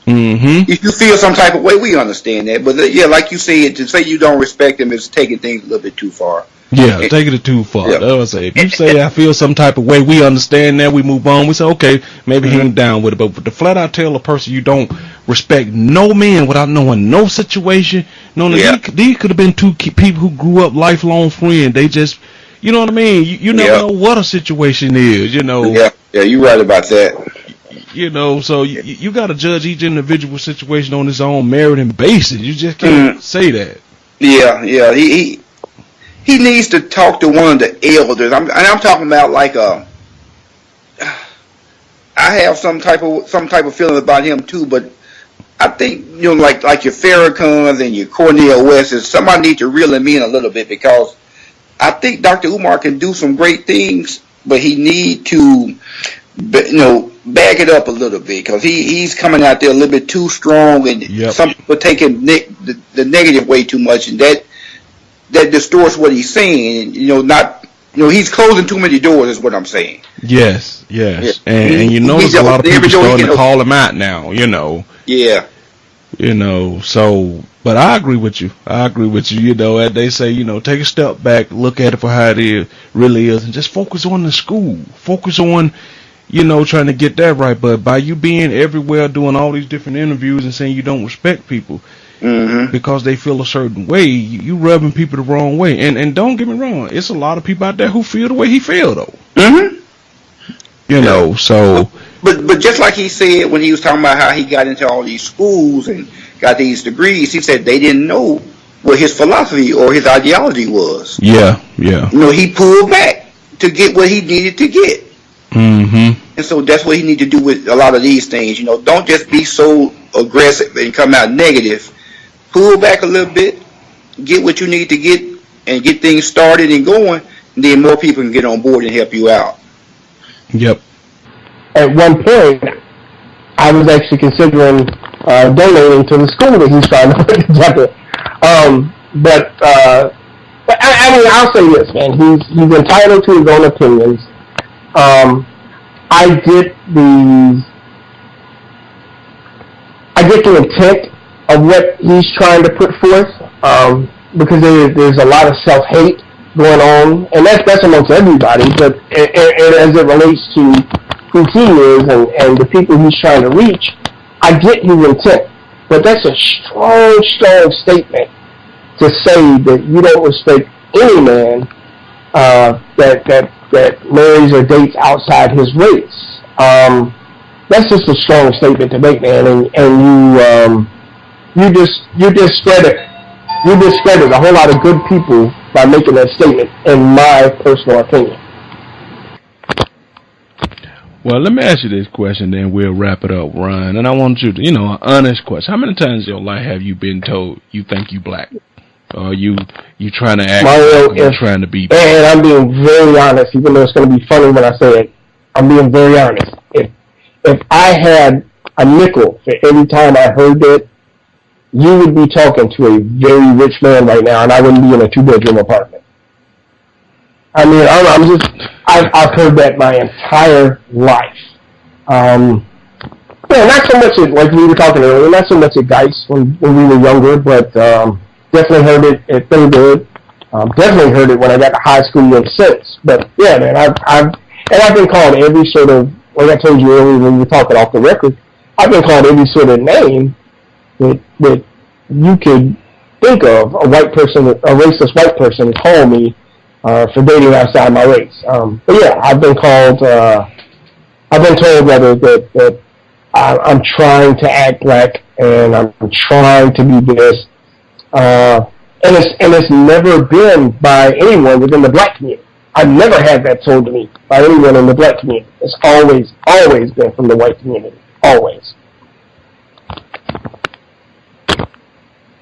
Mm-hmm. If you feel some type of way, we understand that. But yeah, like you said, to say you don't respect him is taking things a little bit too far. Yeah, taking it too far. Yeah. That's what I say. If you say I feel some type of way, we understand that. We move on. We say, okay, maybe he ain't down with it. But to flat out tell a person you don't respect no man without knowing no situation, these could have been two people who grew up lifelong friends. They just, you know what I mean? You never know what a situation is, Yeah, you're right about that. So you got to judge each individual situation on its own merit and basis. You just can't say that. Yeah. He needs to talk to one of the elders. I'm talking about like I have some type of feeling about him too, but I think like your Farrakhan's and your Cornel West is somebody needs to reel him in a little bit, because I think Dr. Umar can do some great things, but he need to back it up a little bit, because he's coming out there a little bit too strong, and some people taking the negative way too much, and that distorts what he's saying. He's closing too many doors is what I'm saying. Yes. And you notice a lot of people starting to call him out now, Yeah. So, but I agree with you. As they say, take a step back, look at it for how it really is, and just focus on the school. Focus on, trying to get that right. But by you being everywhere, doing all these different interviews and saying you don't respect people, mm-hmm. because they feel a certain way, you rubbing people the wrong way. And don't get me wrong, it's a lot of people out there who feel the way he feel though. Mm-hmm. So But just like he said when he was talking about how he got into all these schools and got these degrees, he said they didn't know what his philosophy or his ideology was. Yeah. He pulled back to get what he needed to get. Mm-hmm. And so that's what he need to do with a lot of these things. Don't just be so aggressive and come out negative. Pull back a little bit, get what you need to get, and get things started and going, and then more people can get on board and help you out. Yep. At one point, I was actually considering donating to the school that he's trying to put together. But I mean, I'll say this, man. He's entitled to his own opinions. I get the intent of what he's trying to put forth, because there's a lot of self-hate going on, and that's amongst everybody, but as it relates to who he is and the people he's trying to reach, I get his intent, but that's a strong statement to say that you don't respect any man that marries or dates outside his race. That's just a strong statement to make, man, and you discredit a whole lot of good people by making that statement, in my personal opinion. Well, let me ask you this question, then we'll wrap it up, Ron. And I want you to, an honest question. How many times in your life have you been told you think you black? Or you trying to act like you're trying to be black? And I'm being very honest, even though it's going to be funny when I say it. I'm being very honest. If I had a nickel for every time I heard that, you would be talking to a very rich man right now, and I wouldn't be in a 2-bedroom apartment. I mean, I've heard that my entire life. Not so much like we were talking earlier, not so much at Geist when we were younger, but definitely heard it at Thunderbird. Definitely heard it when I got to high school and since. But yeah, man, I've been called every sort of, like I told you earlier when we were talking off the record, I've been called every sort of name that you could think of, a white person, a racist white person, call me for dating outside my race. But yeah, I've been told rather that I'm trying to act black and I'm trying to be this, and it's never been by anyone within the black community. I've never had that told to me by anyone in the black community. It's always been from the white community. Always.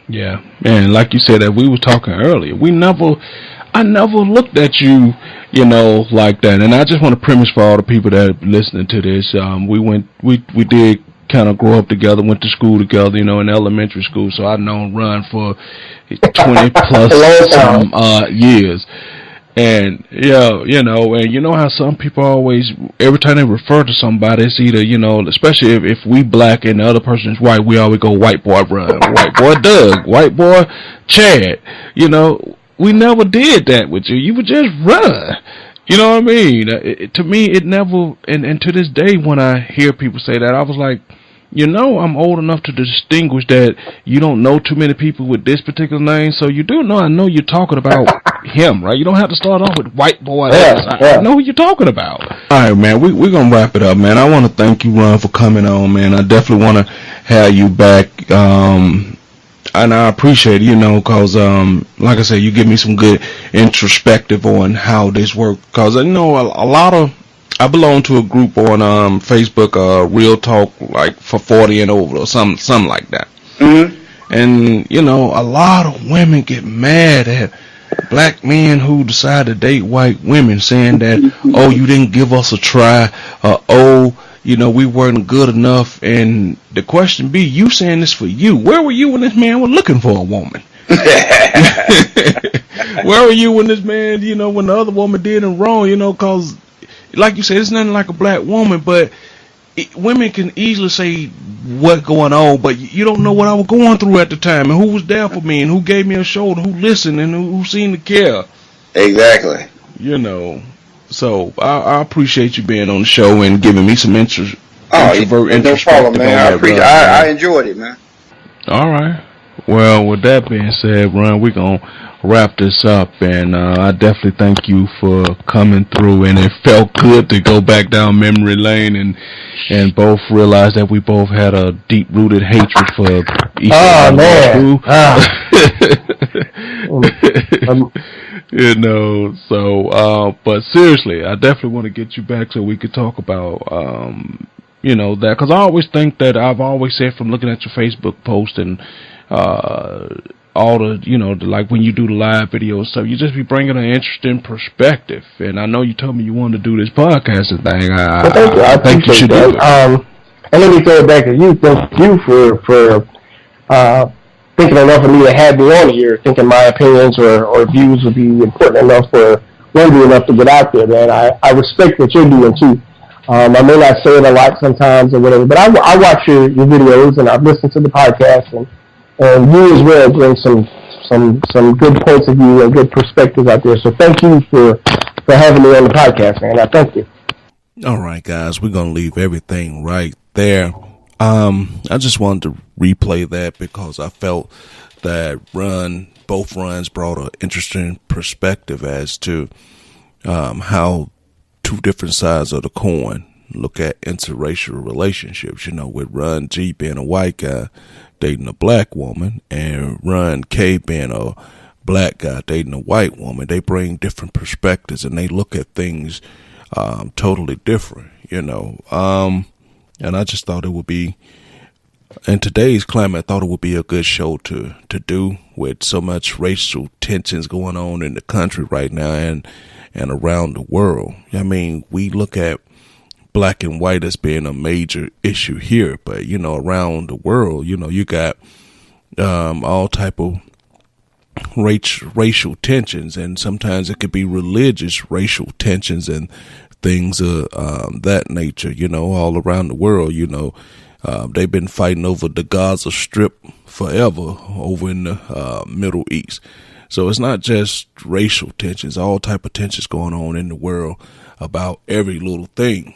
Yeah, and like you said that we were talking earlier, I never looked at you, like that. And I just want to premise for all the people that are listening to this. We did kind of grow up together, went to school together, in elementary school. So I've known Ron for 20 plus years. And and how some people always, every time they refer to somebody, it's either, especially if we black and the other person is white, we always go white boy Ron, white boy Doug, white boy Chad. We never did that with you. You would just run. You know what I mean? To me, it never, and to this day when I hear people say that, I was like, I'm old enough to distinguish that you don't know too many people with this particular name, so you do know, I know you're talking about him, right? You don't have to start off with white boy. I know who you're talking about. All right, man, we're going to wrap it up, man. I want to thank you, Ron, for coming on, man. I definitely want to have you back, and I appreciate it, because, like I said, you give me some good introspective on how this works, because, a lot of, I belong to a group on Facebook, Real Talk, like for 40 and over or something like that. Mm-hmm. And, a lot of women get mad at black men who decide to date white women, saying that, oh, you didn't give us a try, we weren't good enough. And the question be, you saying this for you. Where were you when this man was looking for a woman? Where were you when this man, when the other woman did him wrong, because, like you said, it's nothing like a black woman, but women can easily say what's going on, but you don't know what I was going through at the time, and who was there for me, and who gave me a shoulder, who listened, and who seemed to care. Exactly. So I appreciate you being on the show and giving me some introvert no problem, man. I enjoyed it, man. All right. Well, with that being said, Ron, we're going to wrap this up, and I definitely thank you for coming through, and it felt good to go back down memory lane and both realize that we both had a deep-rooted hatred for each other. You know, so, but seriously, I definitely want to get you back so we could talk about, you know, that, because I always think that I've always said from looking at your Facebook post and all the, you know, like when you do the live videos stuff, you just be bringing an interesting perspective. And I know you told me you wanted to do this podcasting thing. Thank you. I think you should do it. And let me throw it back to you. Thank you for thinking enough of me to have me on here, thinking my opinions or views would be important enough for worthy enough to get out there, man. I respect what you're doing too. I may not say it a lot sometimes or whatever, but I watch your videos and I've listened to the podcast, and you as well bring some good points of view and good perspectives out there. So thank you for having me on the podcast, man. I thank you. All right, guys, we're going to leave everything right there. I just wanted to replay that because I felt that both runs brought an interesting perspective as to how two different sides of the coin look at interracial relationships. You know, with Run G being a white guy dating a black woman and Run K being a black guy dating a white woman, they bring different perspectives and they look at things totally different, you know. And I just thought it would be, in today's climate, I thought it would be a good show to do with so much racial tensions going on in the country right now and around the world. I mean, we look at black and white as being a major issue here, but, you know, around the world, you know, you got all type of racial tensions, and sometimes it could be religious racial tensions and things of that nature, you know, all around the world. You know, they've been fighting over the Gaza Strip forever over in the Middle East. So it's not just racial tensions, all type of tensions going on in the world about every little thing.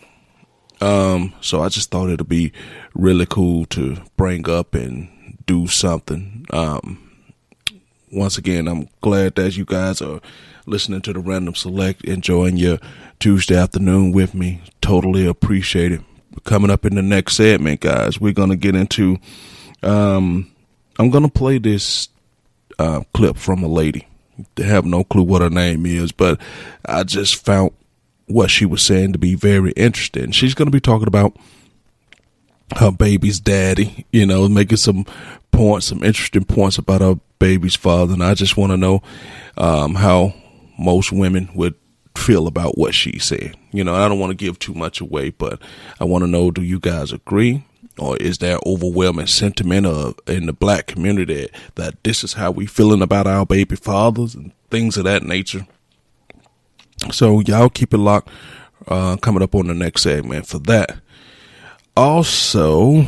So I just thought it'd be really cool to bring up and do something. Once again, I'm glad that you guys are listening to the Random Select, enjoying your Tuesday afternoon with me. Totally appreciate it. Coming up in the next segment, guys, we're going to get into, I'm going to play this clip from a lady. I have no clue what her name is, but I just found what she was saying to be very interesting. She's going to be talking about her baby's daddy, you know, making some points, some interesting points about her baby's father. And I just want to know how most women would feel about what she said. You know, I don't want to give too much away, but I want to know, do you guys agree? Or is there overwhelming sentiment in the black community that this is how we feeling about our baby fathers and things of that nature? So y'all keep it locked. Coming up on the next segment for that. Also,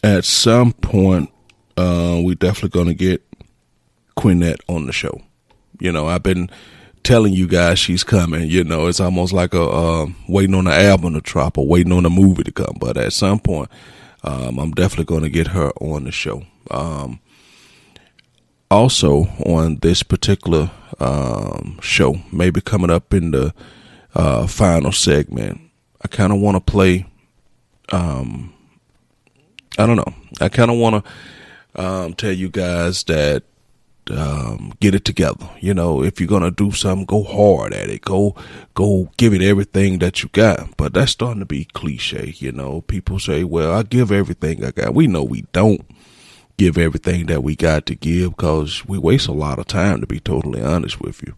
at some point, we definitely going to get Quinette on the show. You know, I've been telling you guys she's coming. You know, it's almost like a waiting on the album to drop or waiting on a movie to come. But at some point, I'm definitely going to get her on the show. Also, on this particular show, maybe coming up in the final segment, I kind of want to play, I don't know, I kind of want to tell you guys that get it together. You know, if you're going to do something, go hard at it. Go give it everything that you got. But that's starting to be cliche. You know, people say, well, I give everything I got. We know we don't give everything that we got to give because we waste a lot of time, to be totally honest with you.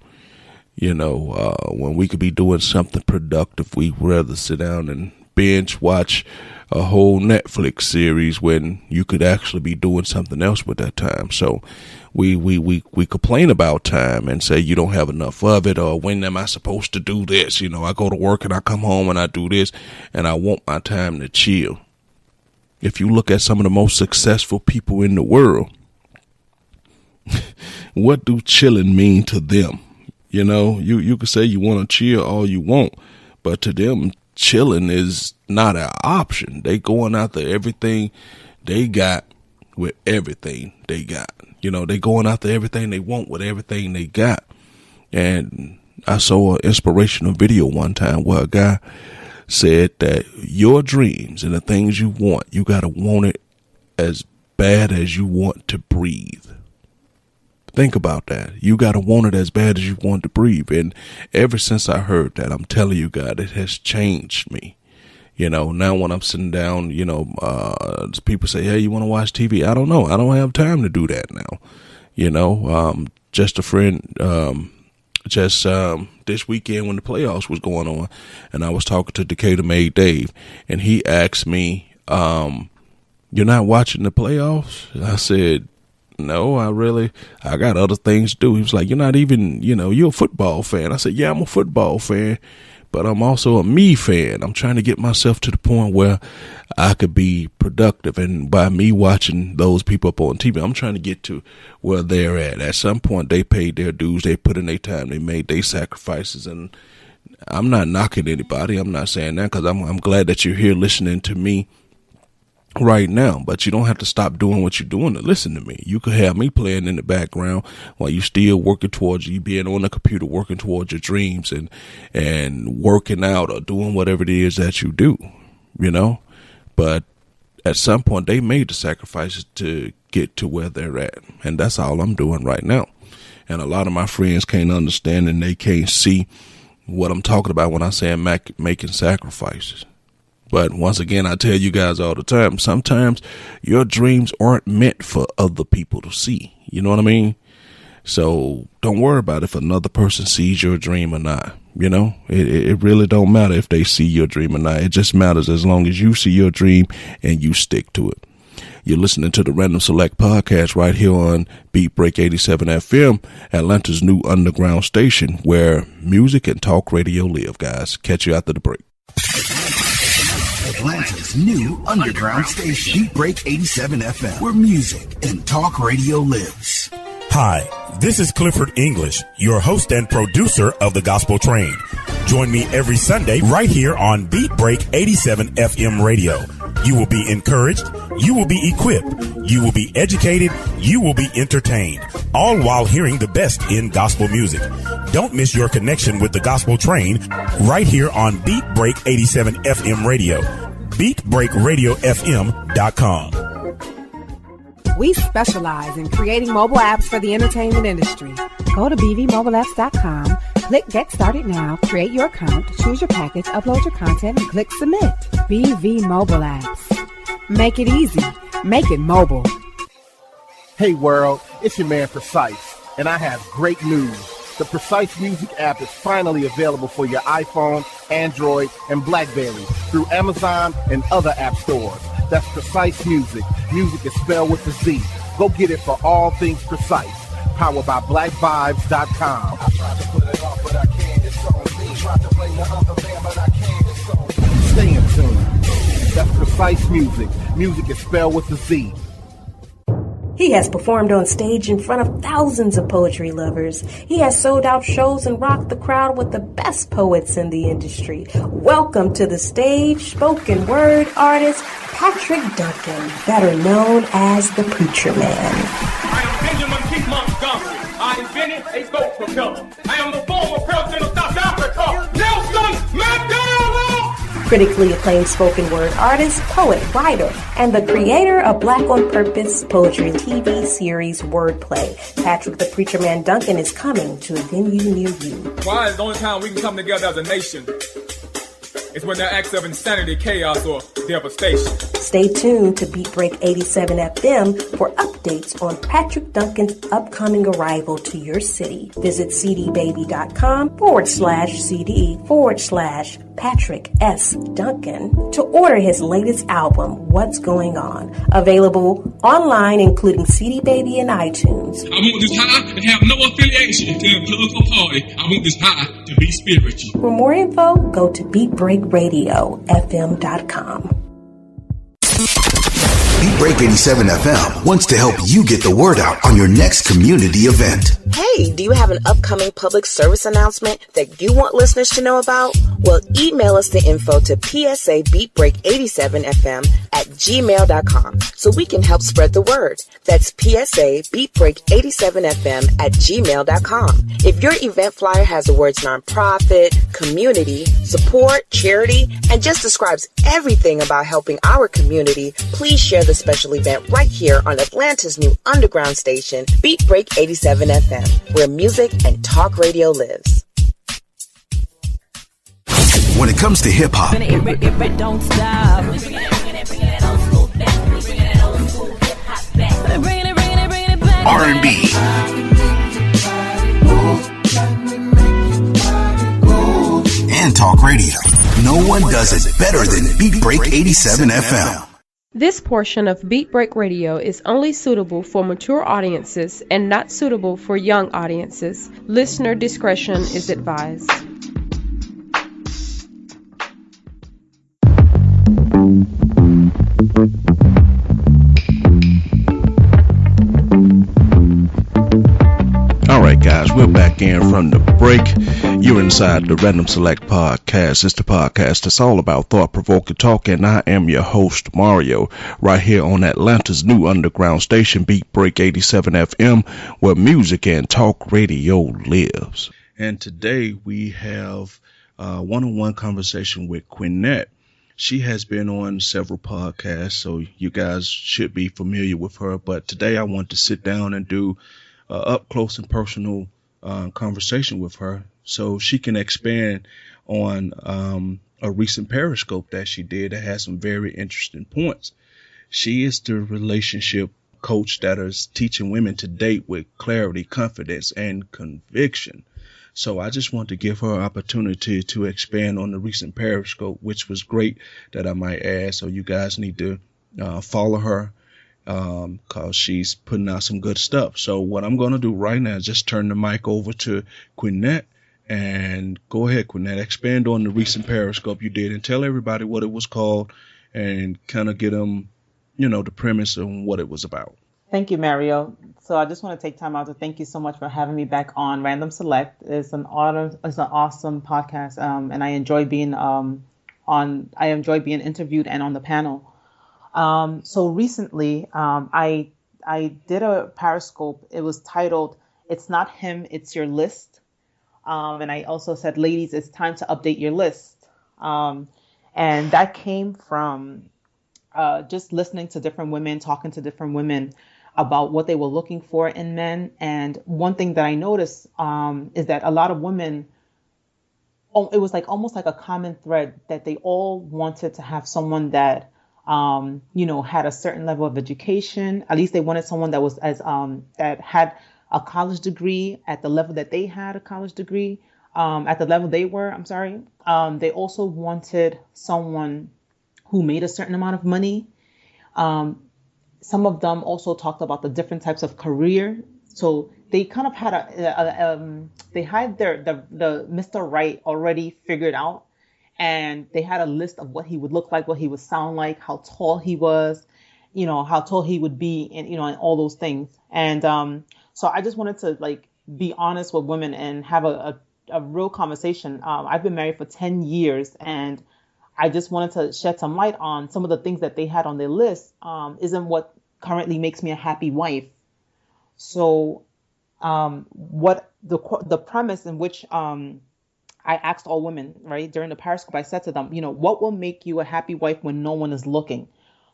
You know, when we could be doing something productive, we'd rather sit down and binge watch a whole Netflix series when you could actually be doing something else with that time. So we complain about time and say you don't have enough of it, or when am I supposed to do this? You know, I go to work and I come home and I do this and I want my time to chill. If you look at some of the most successful people in the world, what do chilling mean to them? You know, you could say you want to chill all you want, but to them, chilling is not an option. They going after everything they got with everything they got. You know, they going after everything they want with everything they got. And I saw an inspirational video one time where a guy said that your dreams and the things you want, you got to want it as bad as you want to breathe. Think about that. You got to want it as bad as you want to breathe. And ever since I heard that, I'm telling you, God, it has changed me. You know, now when I'm sitting down, you know, people say, hey, you want to watch TV? I don't know. I don't have time to do that now. You know, just a friend, this weekend when the playoffs was going on, and I was talking to Decatur May Dave, and he asked me, you're not watching the playoffs? I said, no, I got other things to do. He was like, you're not even, you know, you're a football fan. I said, yeah, I'm a football fan, but I'm also a me fan. I'm trying to get myself to the point where I could be productive. And by me watching those people up on TV, I'm trying to get to where they're at. At some point, they paid their dues. They put in their time. They made their sacrifices. And I'm not knocking anybody. I'm not saying that, because I'm glad that you're here listening to me right now, but you don't have to stop doing what you're doing to listen to me. You could have me playing in the background while you still working towards you being on the computer, working towards your dreams and working out or doing whatever it is that you do, you know. But at some point they made the sacrifices to get to where they're at, and that's all I'm doing right now. And a lot of my friends can't understand, and they can't see what I'm talking about when I say I'm making sacrifices. But once again, I tell you guys all the time, sometimes your dreams aren't meant for other people to see. You know what I mean? So don't worry about if another person sees your dream or not. You know, it really don't matter if they see your dream or not. It just matters as long as you see your dream and you stick to it. You're listening to the Random Select Podcast right here on Beat Break 87 FM, Atlanta's new underground station where music and talk radio live, guys. Catch you after the break. Atlanta's new underground station, Beat Break 87 FM, where music and talk radio lives. Hi, this is Clifford English, your host and producer of The Gospel Train. Join me every Sunday right here on Beat Break 87 FM radio. You will be encouraged, you will be equipped, you will be educated, you will be entertained, all while hearing the best in gospel music. Don't miss your connection with The Gospel Train right here on Beat Break 87 FM radio. BeatBreakRadioFM.com. We specialize in creating mobile apps for the entertainment industry. Go to bvmobileapps.com, click Get Started Now, create your account, choose your package, upload your content, and click Submit. BV Mobile Apps. Make it easy. Make it mobile. Hey world, it's your man Precise, and I have great news. The Precise Music app is finally available for your iPhone, Android, and BlackBerry through Amazon and other app stores. That's Precise Music. Music is spelled with a Z. Go get it for all things Precise. Powered by BlackVibes.com. Stay in tune. That's Precise Music. Music is spelled with a Z. He has performed on stage in front of thousands of poetry lovers. He has sold out shows and rocked the crowd with the best poets in the industry. Welcome to the stage, spoken word artist, Patrick Duncan, better known as the Preacher Man. I am Benjamin T. Montgomery. I invented a goat propeller. I am the former president of South Africa, Nelson Mandela! Critically acclaimed spoken word artist, poet, writer, and the creator of Black on Purpose poetry TV series Wordplay. Patrick the Preacher Man Duncan is coming to a venue near you. Why is the only time we can come together as a nation is when there are acts of insanity, chaos, or devastation. Stay tuned to Beat Break 87 FM for updates on Patrick Duncan's upcoming arrival to your city. Visit cdbaby.com/CD/Patrick S. Duncan to order his latest album, What's Going On. Available online, including CD Baby and iTunes. I want this high and have no affiliation to a political party. I want this high to be spiritual. For more info, go to BeatBreakRadioFM.com. Beat Beat Break 87 FM wants to help you get the word out on your next community event. Hey, do you have an upcoming public service announcement that you want listeners to know about? Well, email us the info to psabeatbreak87fm@gmail.com so we can help spread the word. That's psabeatbreak87fm@gmail.com. If your event flyer has the words nonprofit, community, support, charity, and just describes everything about helping our community, please share the special event right here on Atlanta's new underground station, Beat Break 87 FM, where music and talk radio lives. When it comes to hip-hop, Don't stop. R&B, and talk radio, no one does it better than Beat Break 87 FM. This portion of Beat Break Radio is only suitable for mature audiences and not suitable for young audiences. Listener discretion is advised. All right, guys, we're back in from the break. You're inside the Random Select Podcast. It's the podcast that's all about thought-provoking talk, and I am your host, Mario, right here on Atlanta's new underground station, Beat Break 87 FM, where music and talk radio lives. And today we have a one-on-one conversation with Quinette. She has been on several podcasts, so you guys should be familiar with her. But today I want to sit down and do up close and personal conversation with her so she can expand on a recent Periscope that she did that has some very interesting points. She is the relationship coach that is teaching women to date with clarity, confidence, and conviction. So I just want to give her an opportunity to expand on the recent Periscope, which was great, that I might add. So you guys need to follow her, cause she's putting out some good stuff. So what I'm going to do right now is just turn the mic over to Quinette, and go ahead, Quinette, expand on the recent Periscope you did and tell everybody what it was called and kind of get them, the premise and what it was about. Thank you, Mario. So I just want to take time out to thank you so much for having me back on Random Select. It's an awesome podcast, and I enjoy being interviewed and on the panel. So recently, I did a Periscope. It was titled "It's Not Him, It's Your List," and I also said, "Ladies, it's time to update your list." And that came from just listening to different women, talking to different women about what they were looking for in men. And one thing that I noticed is that a lot of women, it was like almost like a common thread that they all wanted to have someone that had a certain level of education. At least they wanted someone that was that had a college degree at the level that they had a college degree, at the level they were. I'm sorry. They also wanted someone who made a certain amount of money. Some of them also talked about the different types of career. So they kind of had they had the Mr. Right already figured out. And they had a list of what he would look like, what he would sound like, how tall he was, how tall he would be, and, and all those things. And so I just wanted to be honest with women and have a real conversation. I've been married for 10 years, and I just wanted to shed some light on some of the things that they had on their list isn't what currently makes me a happy wife. So what the premise in which I asked all women, right, during the Periscope, I said to them, what will make you a happy wife when no one is looking?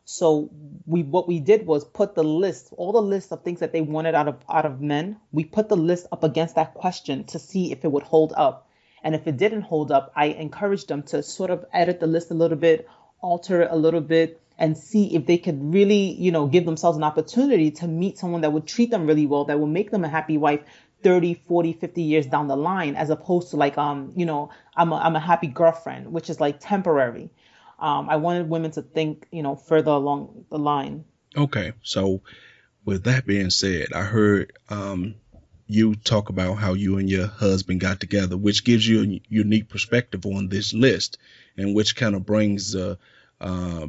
So what we did was put all the list of things that they wanted out of men. We put the list up against that question to see if it would hold up. And if it didn't hold up, I encouraged them to sort of edit the list a little bit, alter it a little bit, and see if they could really, give themselves an opportunity to meet someone that would treat them really well, that would make them a happy wife 30, 40, 50 years down the line, as opposed to I'm a happy girlfriend, which is temporary. I wanted women to think, further along the line. Okay. So with that being said, I heard you talk about how you and your husband got together, which gives you a unique perspective on this list, and which kind of brings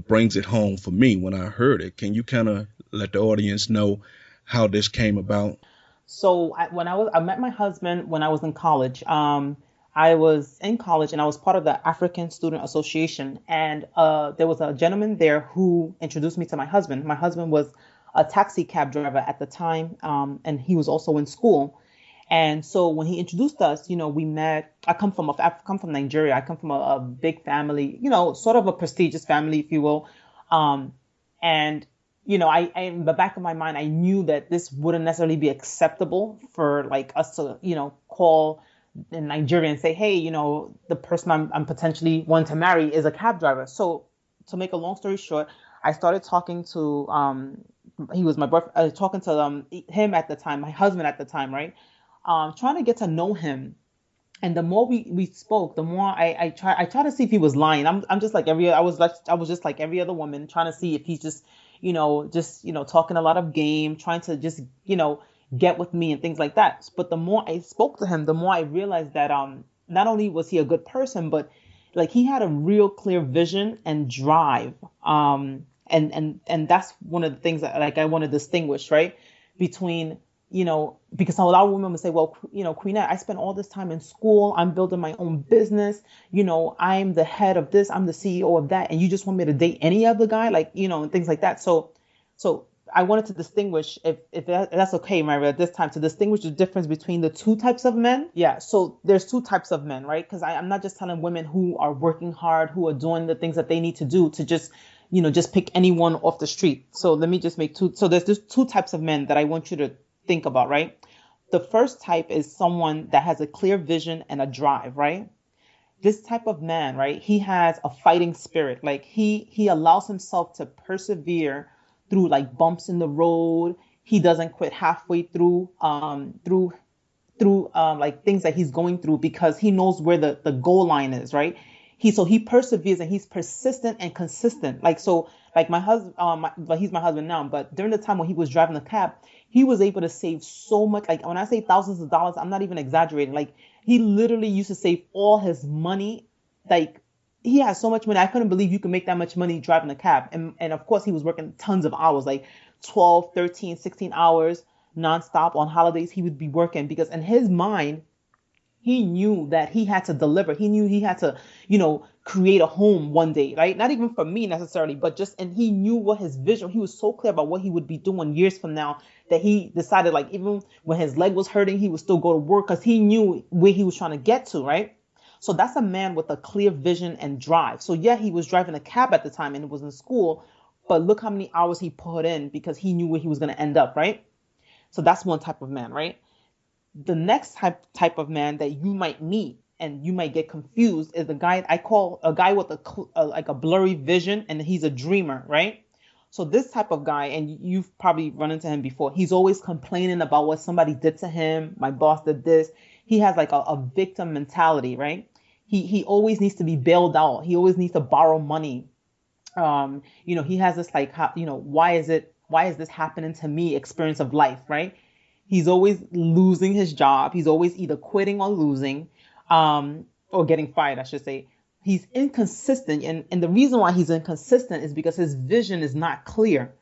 brings it home for me when I heard it. Can you kind of let the audience know how this came about? So I met my husband when I was in college. I was in college and I was part of the African Student Association. And there was a gentleman there who introduced me to my husband. My husband was a taxi cab driver at the time, and he was also in school. And so when he introduced us, we met. I come from Nigeria. I come from a big family, sort of a prestigious family, if you will. And I in the back of my mind, I knew that this wouldn't necessarily be acceptable for like us to, call in Nigeria and say, hey, the person I'm potentially wanting to marry is a cab driver. So to make a long story short, I started talking to he was my boyfriend, talking to him at the time, my husband at the time, right? Trying to get to know him. And the more we spoke, the more I try to see if he was lying. I'm just like I was just like every other woman, trying to see if he's just talking a lot of game, trying to just get with me and things like that. But the more I spoke to him, the more I realized that not only was he a good person, but like he had a real clear vision and drive. And that's one of the things that like I want to distinguish, right, between because a lot of women would say, well, Queenette, I spent all this time in school. I'm building my own business. I'm the head of this. I'm the CEO of that. And you just want me to date any other guy, and things like that. So I wanted to distinguish, if that's okay, Myra, at this time, to distinguish the difference between the two types of men. Yeah. So there's two types of men, right? Because I'm not just telling women who are working hard, who are doing the things that they need to do to just pick anyone off the street. So let me just make two. So there's just two types of men that I want you to think about, right? The first type is someone that has a clear vision and a drive, right? This type of man, right? He has a fighting spirit. Like he allows himself to persevere through like bumps in the road. He doesn't quit halfway through like things that he's going through because he knows where the goal line is, right? He perseveres and he's persistent and consistent. Like my husband, he's my husband now, but during the time when he was driving the cab, he was able to save so much. Like when I say thousands of dollars, I'm not even exaggerating. Like he literally used to save all his money. Like he has so much money. I couldn't believe you could make that much money driving a cab. And of course he was working tons of hours, like 12, 13, 16 hours nonstop. On holidays, he would be working because in his mind, he knew that he had to deliver. He knew he had to, create a home one day, right? Not even for me necessarily, but and he knew what his vision, he was so clear about what he would be doing years from now that he decided, like, even when his leg was hurting, he would still go to work because he knew where he was trying to get to, right? So that's a man with a clear vision and drive. So yeah, he was driving a cab at the time and it was in school, but look how many hours he put in because he knew where he was going to end up, right? So that's one type of man, right? The next type of man that you might meet and you might get confused is the guy I call a guy with a blurry vision, and he's a dreamer, right? So this type of guy, and you've probably run into him before, he's always complaining about what somebody did to him. My boss did this. He has like a victim mentality, right? He always needs to be bailed out. He always needs to borrow money. He has this like, why is this happening to me experience of life, right? He's always losing his job. He's always either quitting or losing, or getting fired, I should say. He's inconsistent. And the reason why he's inconsistent is because his vision is not clear.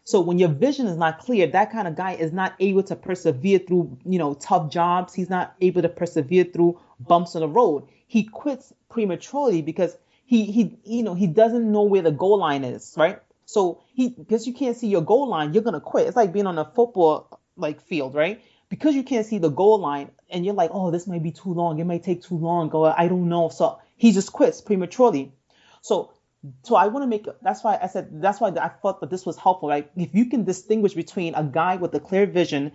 So when your vision is not clear, that kind of guy is not able to persevere through, tough jobs. He's not able to persevere through bumps on the road. He quits prematurely because he doesn't know where the goal line is, right? So because you can't see your goal line, you're going to quit. It's like being on a football field, right? Because you can't see the goal line and you're like, oh, this might be too long. It might take too long. Or I don't know. So he just quits prematurely. So I want to that's why I thought that this was helpful. Like if you can distinguish between a guy with a clear vision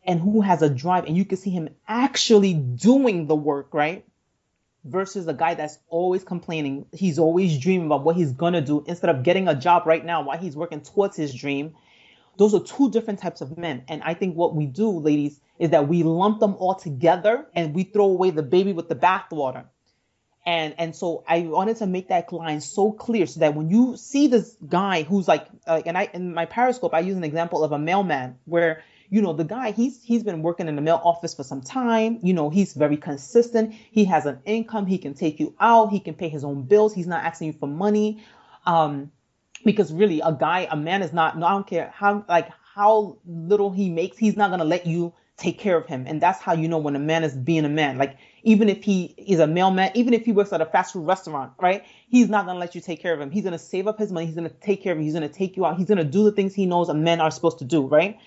and who has a drive and you can see him actually doing the work, right? Versus a guy that's always complaining. He's always dreaming about what he's going to do instead of getting a job right now while he's working towards his dream. Those are two different types of men. And I think what we do, ladies, is that we lump them all together and we throw away the baby with the bathwater. And so I wanted to make that line so clear so that when you see this guy who's like in my Periscope, I use an example of a mailman where, the guy, he's been working in the mail office for some time. He's very consistent. He has an income. He can take you out. He can pay his own bills. He's not asking you for money. Because really, a man is not, no, I don't care how little he makes, he's not going to let you take care of him. And that's how you know when a man is being a man. Like, even if he is a mailman, even if he works at a fast food restaurant, right? He's not going to let you take care of him. He's going to save up his money. He's going to take care of you. He's going to take you out. He's going to do the things he knows men are supposed to do, right?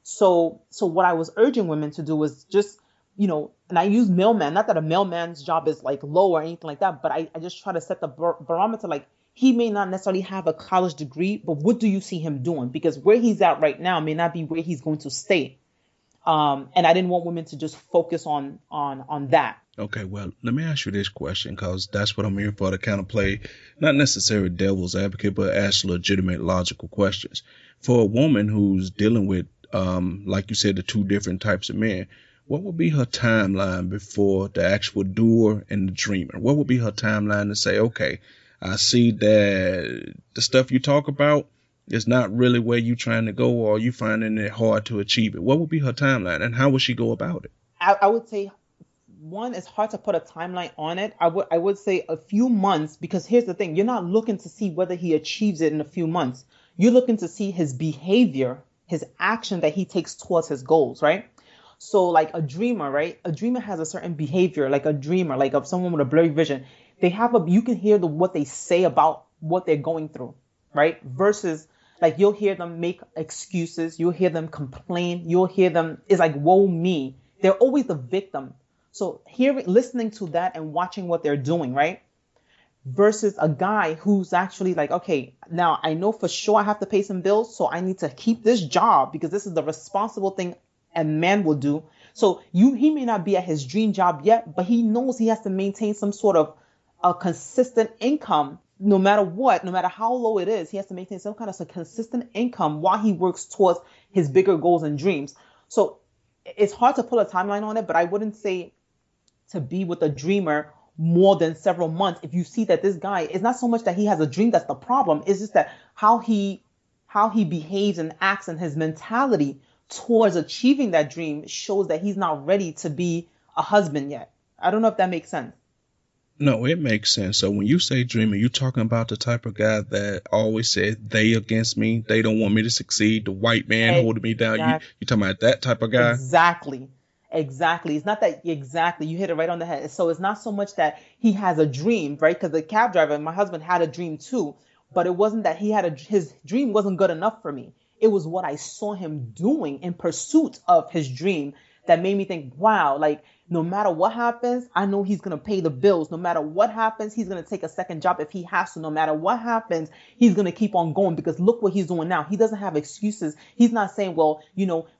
So what I was urging women to do was just, and I use mailman, not that a mailman's job is like low or anything like that, but I just try to set the barometer. Like, he may not necessarily have a college degree, but what do you see him doing? Because where he's at right now may not be where he's going to stay. And I didn't want women to just focus on that. Okay, well, let me ask you this question, because that's what I'm here for, to kind of play, not necessarily devil's advocate, but ask legitimate, logical questions. For a woman who's dealing with, like you said, the two different types of men, what would be her timeline before the actual doer and the dreamer? What would be her timeline to say, okay, I see that the stuff you talk about is not really where you're trying to go, or you finding it hard to achieve it? What would be her timeline, and how would she go about it? I would say, one, it's hard to put a timeline on it. I would say a few months, because here's the thing. You're not looking to see whether he achieves it in a few months. You're looking to see his behavior, his action that he takes towards his goals, right? So like a dreamer, right? A dreamer has a certain behavior, like a dreamer, like of someone with a blurry vision. They have you can hear what they say about what they're going through, right? Versus like you'll hear them make excuses. You'll hear them complain. You'll hear them, it's like, woe me. They're always the victim. So listening to that and watching what they're doing, right? Versus a guy who's actually like, okay, now I know for sure I have to pay some bills, so I need to keep this job because this is the responsible thing a man will do. So he may not be at his dream job yet, but he knows he has to maintain some sort of a consistent income, no matter what, no matter how low it is. He has to maintain some kind of a consistent income while he works towards his bigger goals and dreams. So it's hard to pull a timeline on it, but I wouldn't say to be with a dreamer more than several months. If you see that this guy, it's not so much that he has a dream that's the problem. It's just that how he behaves and acts and his mentality towards achieving that dream shows that he's not ready to be a husband yet. I don't know if that makes sense. No, it makes sense. So when you say dreamer, you're talking about the type of guy that always said they against me. They don't want me to succeed. The white man holding me down. You talking about that type of guy? Exactly. It's not that exactly. You hit it right on the head. So it's not so much that he has a dream, right? Because the cab driver, my husband, had a dream too, but it wasn't that his dream wasn't good enough for me. It was what I saw him doing in pursuit of his dream that made me think, wow, like no matter what happens, I know he's going to pay the bills. No matter what happens, he's going to take a second job if he has to. No matter what happens, he's going to keep on going because look what he's doing now. He doesn't have excuses. He's not saying, well,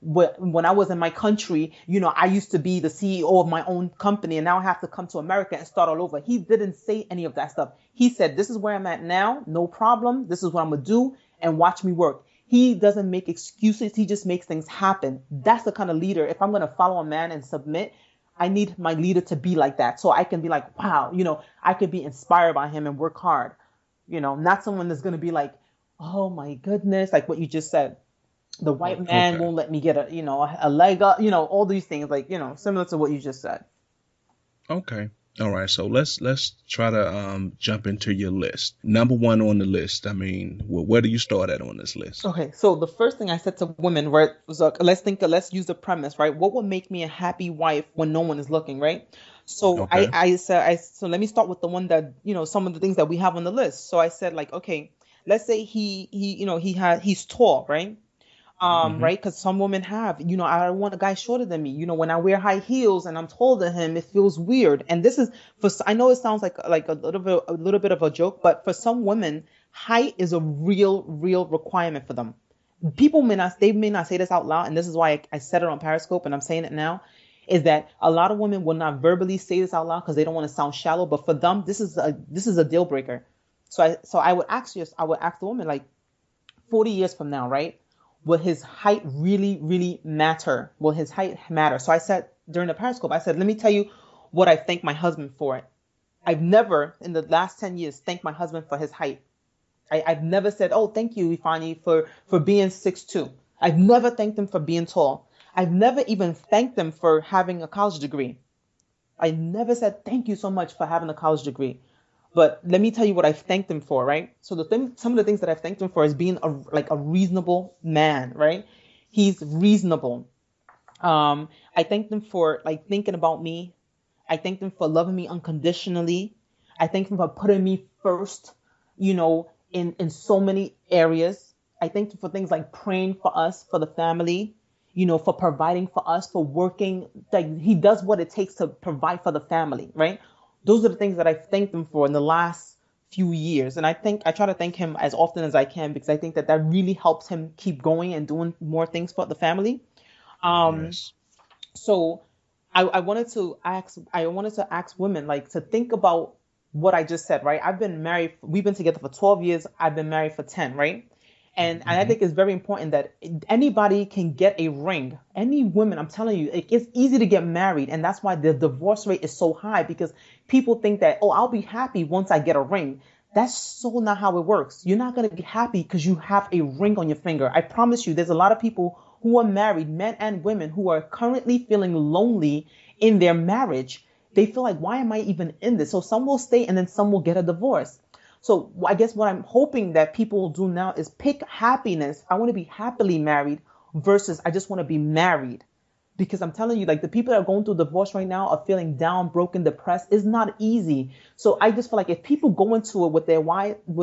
when I was in my country, I used to be the CEO of my own company and now I have to come to America and start all over. He didn't say any of that stuff. He said, this is where I'm at now. No problem. This is what I'm going to do and watch me work. He doesn't make excuses. He just makes things happen. That's the kind of leader. If I'm going to follow a man and submit, I need my leader to be like that. So I can be like, wow, I could be inspired by him and work hard. Not someone that's going to be like, oh my goodness, like what you just said. The white man won't let me get a leg up, all these things like, similar to what you just said. Okay. All right, so let's try to jump into your list. Number one on the list. I mean, where do you start at on this list? Okay, so the first thing I said to women, right, was let's use the premise, right? What would make me a happy wife when no one is looking, right? So okay. I said, so let me start with the one that some of the things that we have on the list. So I said, like, okay, let's say he's tall, right? Right? Because some women have, I don't want a guy shorter than me. When I wear high heels and I'm taller than him, it feels weird. And this is I know it sounds like a little bit of a joke, but for some women, height is a real requirement for them. People may not say this out loud. And this is why I said it on Periscope and I'm saying it now, is that a lot of women will not verbally say this out loud because they don't want to sound shallow. But for them, this is a deal breaker. So I would ask the woman, like, 40 years from now, right? Will his height really, really matter? Will his height matter? So I said during the Periscope, I said, let me tell you what I thank my husband for it. I've never in the last 10 years thanked my husband for his height. I've never said, oh, thank you, Ifani, for being 6'2". I've never thanked him for being tall. I've never even thanked him for having a college degree. I never said, thank you so much for having a college degree. But let me tell you what I've thanked him for, right? So some of the things that I've thanked him for is being a reasonable man, right? He's reasonable. I thanked him for like thinking about me. I thanked him for loving me unconditionally. I thanked him for putting me first, in so many areas. I thanked him for things like praying for us, for the family, for providing for us, for working. Like he does what it takes to provide for the family, right? Those are the things that I've thanked him for in the last few years. And I try to thank him as often as I can, because I think that really helps him keep going and doing more things for the family. Yes. So I wanted to ask women, like, to think about what I just said, right? I've been married. We've been together for 12 years. I've been married for 10, right? And I think it's very important that anybody can get a ring. Any women, I'm telling you, it's easy to get married. And that's why the divorce rate is so high, because people think that, oh, I'll be happy once I get a ring. That's so not how it works. You're not going to be happy because you have a ring on your finger. I promise you, there's a lot of people who are married, men and women, who are currently feeling lonely in their marriage. They feel like, why am I even in this? So some will stay and then some will get a divorce. So I guess what I'm hoping that people will do now is pick happiness. I want to be happily married versus I just want to be married. Because I'm telling you, like, the people that are going through divorce right now are feeling down, broken, depressed. It's not easy. So I just feel like if people go into it with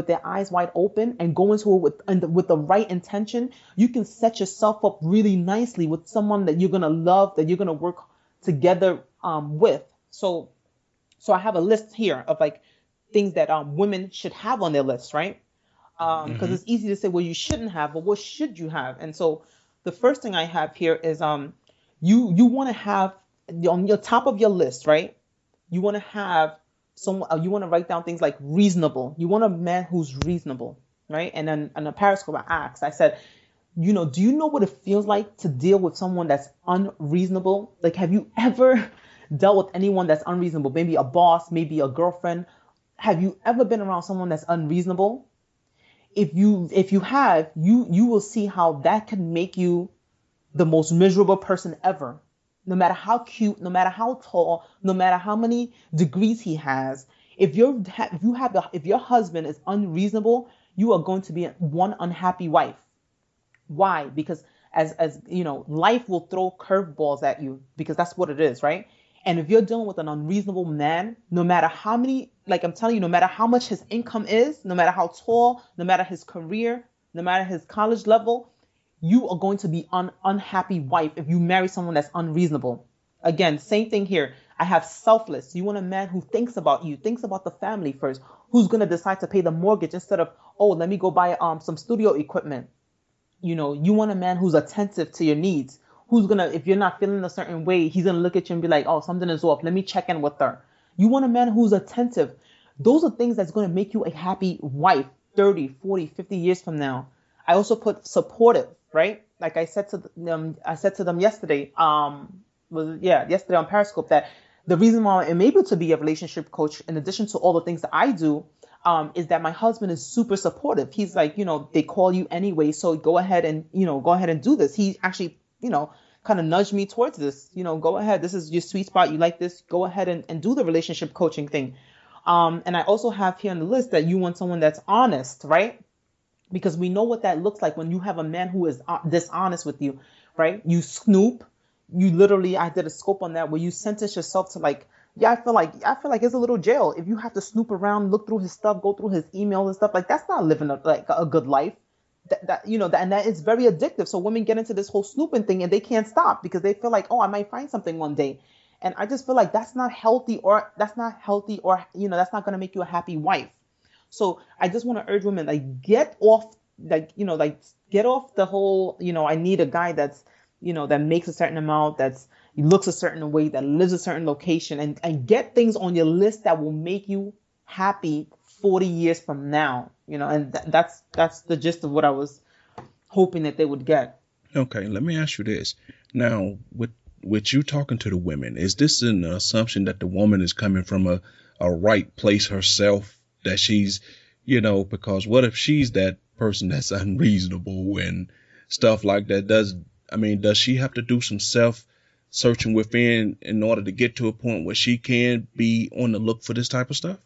their eyes wide open and go into it with the right intention, you can set yourself up really nicely with someone that you're going to love, that you're going to work together with. So I have a list here of like things that women should have on their list, right? Because it's easy to say, well, you shouldn't have, but what should you have? And so the first thing I have here is you want to have on your top of your list, right? You want to have you want to write down things like reasonable. You want a man who's reasonable, right? And then in a Periscope I asked, I said, do you know what it feels like to deal with someone that's unreasonable? Like, have you ever dealt with anyone that's unreasonable? Maybe a boss, maybe a girlfriend. Have you ever been around someone that's unreasonable? If you have, you will see how that can make you the most miserable person ever. No matter how cute, no matter how tall, no matter how many degrees he has, if your husband is unreasonable, you are going to be one unhappy wife. Why? Because as life will throw curveballs at you, because that's what it is, right? And if you're dealing with an unreasonable man, no matter how many, like I'm telling you, no matter how much his income is, no matter how tall, no matter his career, no matter his college level, you are going to be an unhappy wife if you marry someone that's unreasonable. Again, same thing here. I have selfless. You want a man who thinks about you, thinks about the family first, who's going to decide to pay the mortgage instead of, oh, let me go buy some studio equipment. You want a man who's attentive to your needs. Who's going to, if you're not feeling a certain way, he's going to look at you and be like, oh, something is off. Let me check in with her. You want a man who's attentive. Those are things that's going to make you a happy wife 30, 40, 50 years from now. I also put supportive, right? Like I said to them yesterday, yesterday on Periscope, that the reason why I'm able to be a relationship coach, in addition to all the things that I do, is that my husband is super supportive. He's like, they call you anyway, so go ahead and do this. He actually, kind of nudged me towards this, go ahead. This is your sweet spot. You like this, go ahead and do the relationship coaching thing. And I also have here on the list that you want someone that's honest, right? Because we know what that looks like when you have a man who is dishonest with you, right? You snoop. You literally, I did a scope on that where you sentence yourself to like, I feel like it's a little jail. If you have to snoop around, look through his stuff, go through his emails and stuff, like that's not living a good life. And that is very addictive. So women get into this whole snooping thing and they can't stop because they feel like, oh, I might find something one day. And I just feel like that's not healthy or that's not going to make you a happy wife. So I just want to urge women, like, get off the whole, I need a guy that's, that makes a certain amount, he looks a certain way, that lives a certain location, and get things on your list that will make you happy 40 years from now, and that's the gist of what I was hoping that they would get. Okay, let me ask you this. Now, with you talking to the women, is this an assumption that the woman is coming from a right place herself, that she's, because what if she's that person that's unreasonable and stuff like that? Does she have to do some self-searching within in order to get to a point where she can be on the look for this type of stuff?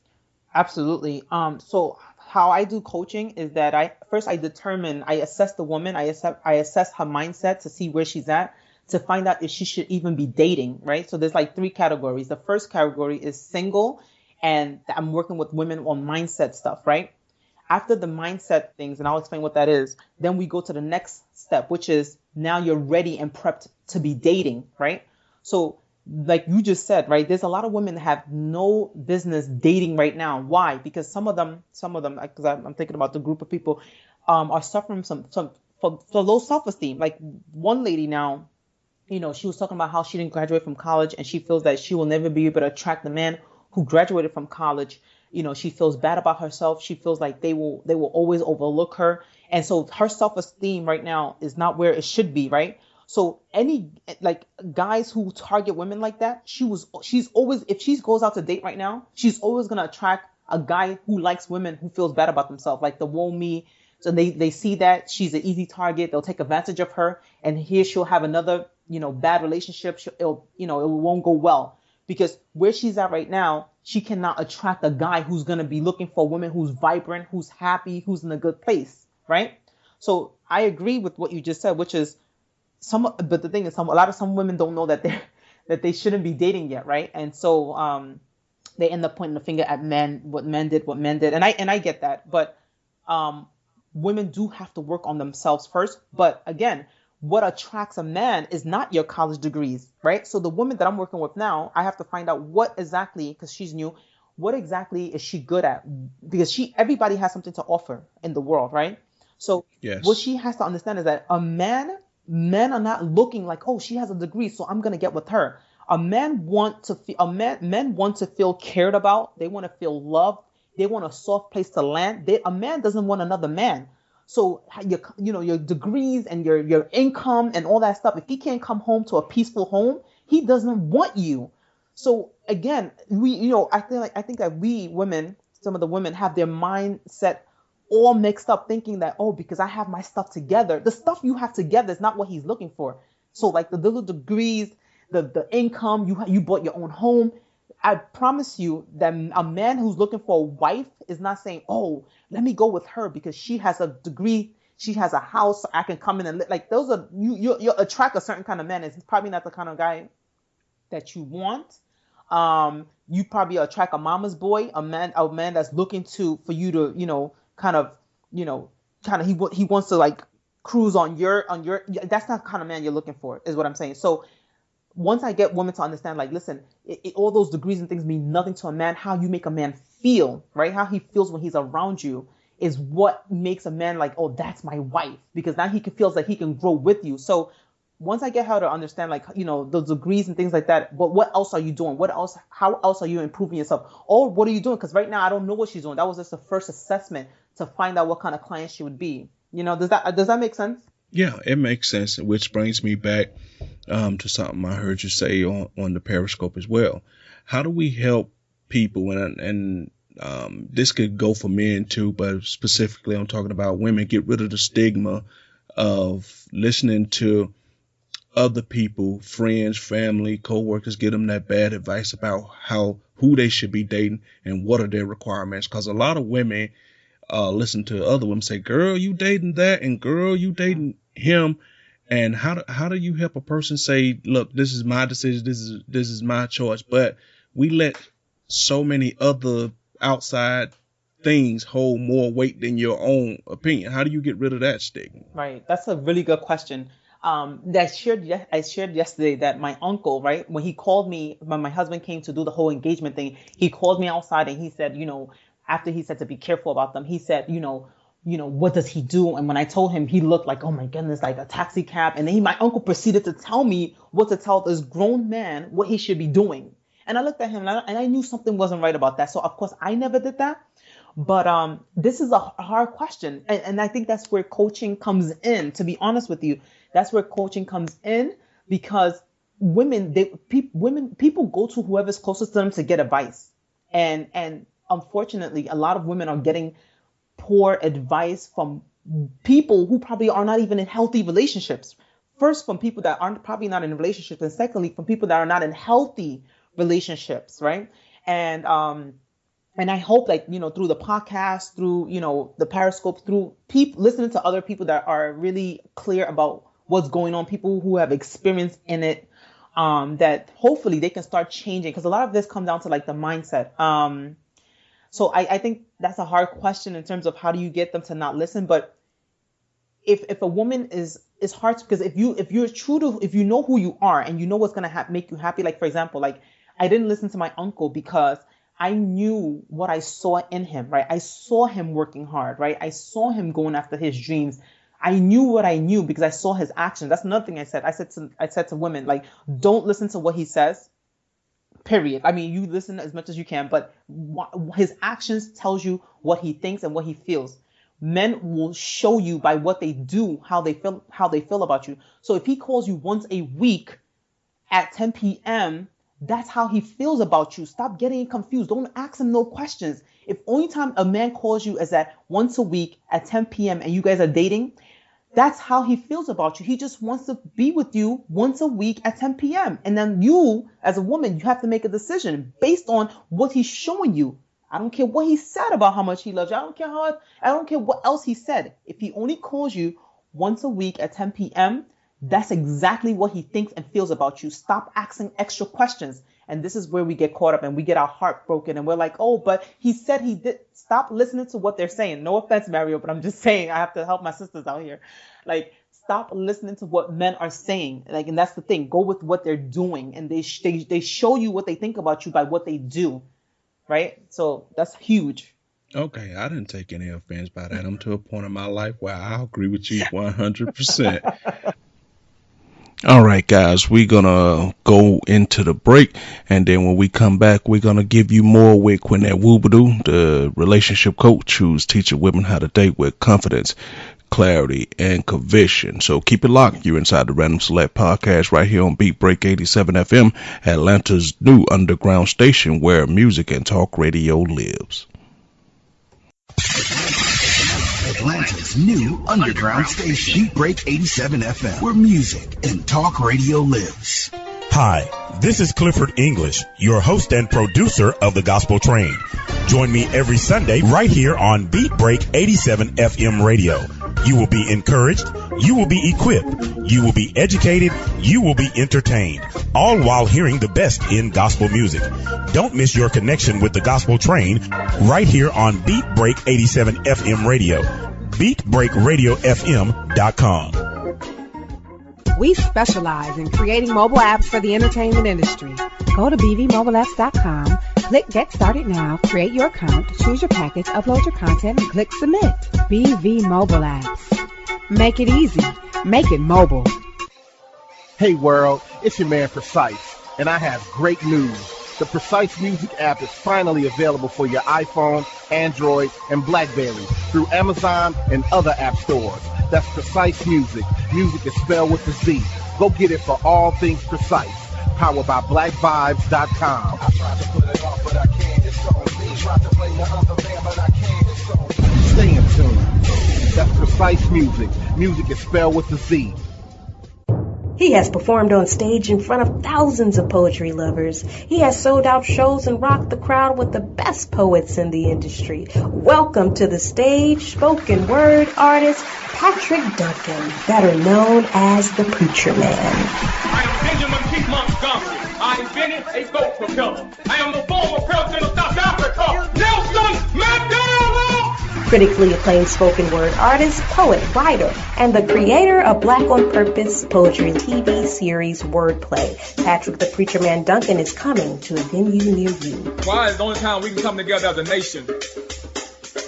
Absolutely. So how I do coaching is that I assess the woman, I assess her mindset to see where she's at, to find out if she should even be dating, right? So there's like three categories. The first category is single, and I'm working with women on mindset stuff, right? After the mindset things, and I'll explain what that is, then we go to the next step, which is now you're ready and prepped to be dating, right? So like you just said, right, there's a lot of women that have no business dating right now. Why? Because some of them, because I'm thinking about the group of people, are suffering for low self-esteem. Like one lady now, she was talking about how she didn't graduate from college, and she feels that she will never be able to attract the man who graduated from college. She feels bad about herself. She feels like they will always overlook her. And so her self-esteem right now is not where it should be, right? So any like guys who target women like that, she's always, if she goes out to date right now, she's always going to attract a guy who likes women who feels bad about themselves, like the woe me. So they see that she's an easy target. They'll take advantage of her, and here she'll have another, bad relationship. It won't go well, because where she's at right now, she cannot attract a guy who's going to be looking for a woman who's vibrant, who's happy, who's in a good place, right? So I agree with what you just said, which is but the thing is, some women don't know that they shouldn't be dating yet, right? And so they end up pointing the finger at men, what men did, and I get that, but women do have to work on themselves first. But again, what attracts a man is not your college degrees, right? So the woman that I'm working with now, I have to find out what exactly, because she's new, what exactly is she good at? Because everybody has something to offer in the world, right? So yes. What she has to understand is that men are not looking like, oh, she has a degree, so I'm gonna get with her. Men want to feel cared about. They want to feel loved. They want a soft place to land. A man doesn't want another man. So your degrees and your income and all that stuff, if he can't come home to a peaceful home, he doesn't want you. So again, I think that we women, some of the women, have their mindset all mixed up, thinking that, oh, because I have my stuff together, the stuff you have together is not what he's looking for. So like the little degrees, the income, you bought your own home. I promise you that a man who's looking for a wife is not saying, oh, let me go with her because she has a degree, she has a house, I can come in and like those are you attract a certain kind of man. It's probably not the kind of guy that you want. You probably attract a mama's boy, a man that's looking for you to, he wants to like cruise on your, that's not the kind of man you're looking for, is what I'm saying. So once I get women to understand, like, listen, all those degrees and things mean nothing to a man. How you make a man feel, right? How he feels when he's around you is what makes a man like, oh, that's my wife, because now feels like he can grow with you. So once I get her to understand, like, those degrees and things like that, but what else are you doing? How else are you improving yourself? Or what are you doing? Because right now I don't know what she's doing. That was just the first assessment to find out what kind of client she would be. Does that make sense? Yeah, it makes sense, which brings me back to something I heard you say on the Periscope as well. How do we help people, and this could go for men too, but specifically I'm talking about women, get rid of the stigma of listening to other people, friends, family, co-workers, give them that bad advice about who they should be dating and what are their requirements. Because a lot of women listen to other women say, girl, you dating that, and girl, you dating him. And how do you help a person say, look, this is my decision, this is my choice, but we let so many other outside things hold more weight than your own opinion? How do you get rid of that stigma? Right, that's a really good question. I shared yesterday that my uncle, right, when he called me, when my husband came to do the whole engagement thing, he called me outside and he said, after he said to be careful about them, he said, what does he do? And when I told him, he looked like, oh my goodness, like a taxi cab. And then my uncle proceeded to tell me what to tell this grown man what he should be doing. And I looked at him and I knew something wasn't right about that. So of course I never did that. But this is a hard question. And I think that's where coaching comes in, to be honest with you. That's where coaching comes in, because people go to whoever's closest to them to get advice. And unfortunately, a lot of women are getting poor advice from people who probably are not even in healthy relationships. First, from people that aren't probably not in relationships, and secondly, from people that are not in healthy relationships, right? And And I hope that, through the podcast, through, the Periscope, through listening to other people that are really clear about what's going on, people who have experience in it, that hopefully they can start changing. Because a lot of this comes down to like the mindset. So I think that's a hard question in terms of how do you get them to not listen. But if a woman it's hard because if you're true to, if you know who you are and you know what's going to make you happy, like for example, like I didn't listen to my uncle because I knew what I saw in him, right? I saw him working hard, right? I saw him going after his dreams. I knew what I knew because I saw his actions. That's another thing I said. I said to women, like, don't listen to what he says, period. I mean, you listen as much as you can, but his actions tells you what he thinks and what he feels. Men will show you by what they do, how they feel about you. So if he calls you once a week at 10 p.m., that's how he feels about you. Stop getting confused. Don't ask him no questions. If only time a man calls you is at once a week at 10 p.m. and you guys are dating, that's how he feels about you. He just wants to be with you once a week at 10 p.m. And then you, as a woman, you have to make a decision based on what he's showing you. I don't care what he said about how much he loves you. I don't care what else he said. If he only calls you once a week at 10 p.m., that's exactly what he thinks and feels about you. Stop asking extra questions. And this is where we get caught up and we get our heart broken. And we're like, oh, but he said he did. Stop listening to what they're saying. No offense, Mario, but I'm just saying I have to help my sisters out here. Like, stop listening to what men are saying. Like, and that's the thing. Go with what they're doing. And they show you what they think about you by what they do. Right? So that's huge. Okay, I didn't take any offense by that. I'm to a point in my life where I agree with you 100%. All right, guys, we're going to go into the break. And then when we come back, we're going to give you more with Quinette Woobadoo, the relationship coach who's teaching women how to date with confidence, clarity, and conviction. So keep it locked. You're inside the Random Select podcast right here on Beat Break 87 FM, Atlanta's new underground station where music and talk radio lives. Atlanta's new underground station, Beat Break 87 FM, where music and talk radio lives. Hi, this is Clifford English, your host and producer of The Gospel Train. Join me every Sunday right here on Beat Break 87 FM radio. You will be encouraged, you will be equipped, you will be educated, you will be entertained, all while hearing the best in gospel music. Don't miss your connection with The Gospel Train right here on Beat Break 87 FM radio. BeatBreakRadioFM.com. We specialize in creating mobile apps for the entertainment industry. Go to bvmobileapps.com, click Get Started Now, create your account, choose your package, upload your content, and click Submit. BV Mobile Apps. Make it easy. Make it mobile. Hey world, it's your man Precise, and I have great news. The Precise Music app is finally available for your iPhone, Android, and BlackBerry through Amazon and other app stores. That's Precise Music. Music is spelled with a Z. Go get it for all things Precise. Powered by BlackVibes.com. I tried to put it off, but I can't. It's on me. Tried to play the other band, but I can't. It's on me. Stay in tune. That's Precise Music. Music is spelled with a Z. He has performed on stage in front of thousands of poetry lovers. He has sold out shows and rocked the crowd with the best poets in the industry. Welcome to the stage, spoken word artist Patrick Duncan, better known as the Preacher Man. I am Benjamin P. Montgomery. I invented a boat propeller. I am the former president of South Africa, Nelson Mandela! Critically acclaimed spoken word artist, poet, writer, and the creator of Black on Purpose poetry TV series Wordplay. Patrick the Preacher Man Duncan is coming to a venue near you. Why is the only time we can come together as a nation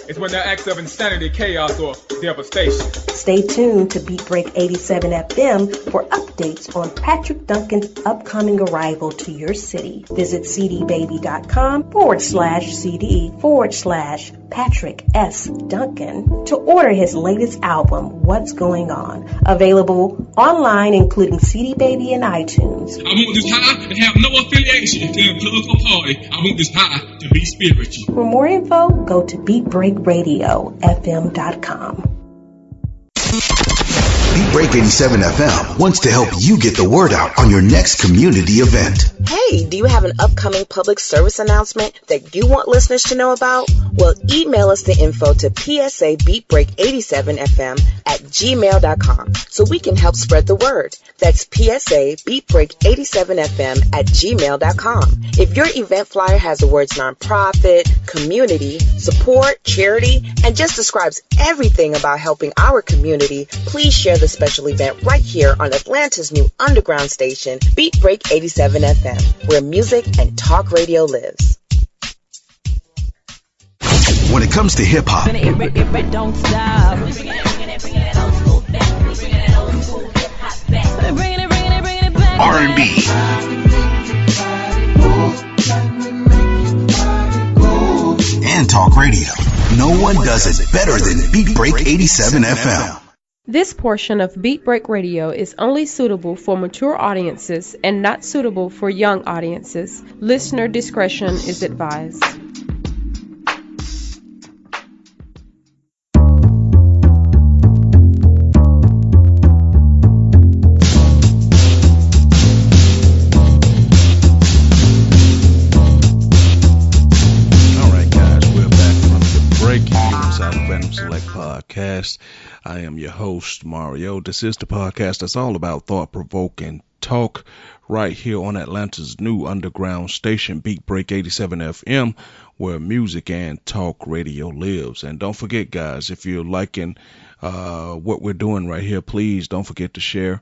is when there are acts of insanity, chaos, or devastation. Stay tuned to Beat Break 87 FM for updates on Patrick Duncan's upcoming arrival to your city. Visit cdbaby.com/CD/Patrick S. Duncan to order his latest album, What's Going On. Available online, including CD Baby and iTunes. I want this high to have no affiliation to a political party. I want this high to be spiritual. For more info, go to BeatBreakRadioFM.com. Beat Break 87 FM wants to help you get the word out on your next community event. Hey, do you have an upcoming public service announcement that you want listeners to know about? Well, email us the info to psabeatbreak87fm@gmail.com so we can help spread the word. That's psabeatbreak87fm@gmail.com. If your event flyer has the words nonprofit, community, support, charity, and just describes everything about helping our community, please share the special event right here on Atlanta's new underground station, Beat Break 87 FM, where music and talk radio lives. When it comes to hip hop, Don't stop. R&B, and talk radio, no one does it better than Beat Break 87 FM. This portion of Beat Break Radio is only suitable for mature audiences and not suitable for young audiences. Listener discretion is advised. Podcast. I am your host, Mario. This is the podcast that's all about thought-provoking talk right here on Atlanta's new underground station, Beat Break 87 FM, where music and talk radio lives. And don't forget, guys, if you're liking what we're doing right here, please don't forget to share,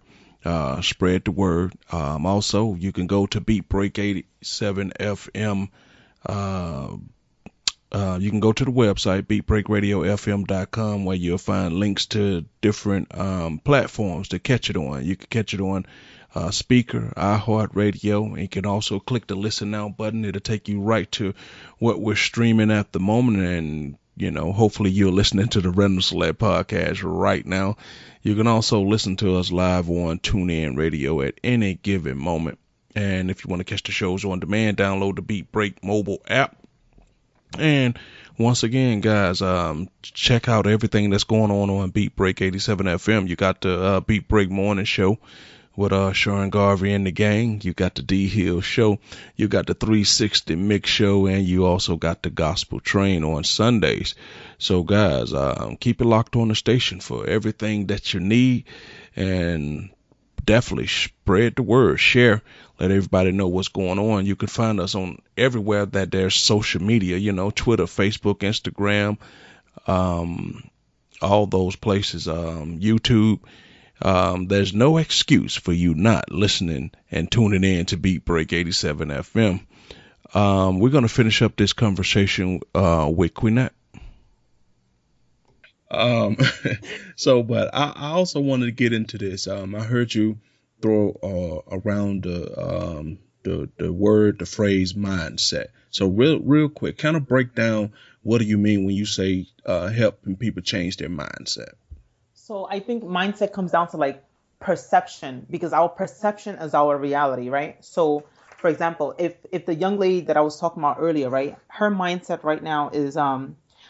spread the word. Also, you can go to Beat Break 87 FM. You can go to the website, beatbreakradiofm.com, where you'll find links to different platforms to catch it on. You can catch it on Speaker, iHeartRadio, and you can also click the Listen Now button. It'll take you right to what we're streaming at the moment, and, you know, hopefully you're listening to the Random Select podcast right now. You can also listen to us live on TuneIn Radio at any given moment. And if you want to catch the shows on demand, download the Beat Break mobile app. And once again, guys, check out everything that's going on Beat Break 87 FM. You got the Beat Break Morning Show with Sean Garvey and the gang. You got the D Hill Show. You got the 360 Mix Show, and you also got the Gospel Train on Sundays. So, guys, keep it locked on the station for everything that you need, and definitely spread the word, share, let everybody know what's going on. You can find us on everywhere that there's social media, you know, Twitter, Facebook, Instagram, all those places, YouTube. There's no excuse for you not listening and tuning in to Beat Break 87 FM. We're going to finish up this conversation with Quinette. But I also wanted to get into this. I heard you throw around the phrase mindset. So real quick, kind of break down, what do you mean when you say helping people change their mindset? So I think mindset comes down to like perception, because our perception is our reality, right? So for example, if the young lady that I was talking about earlier, right, her mindset right now is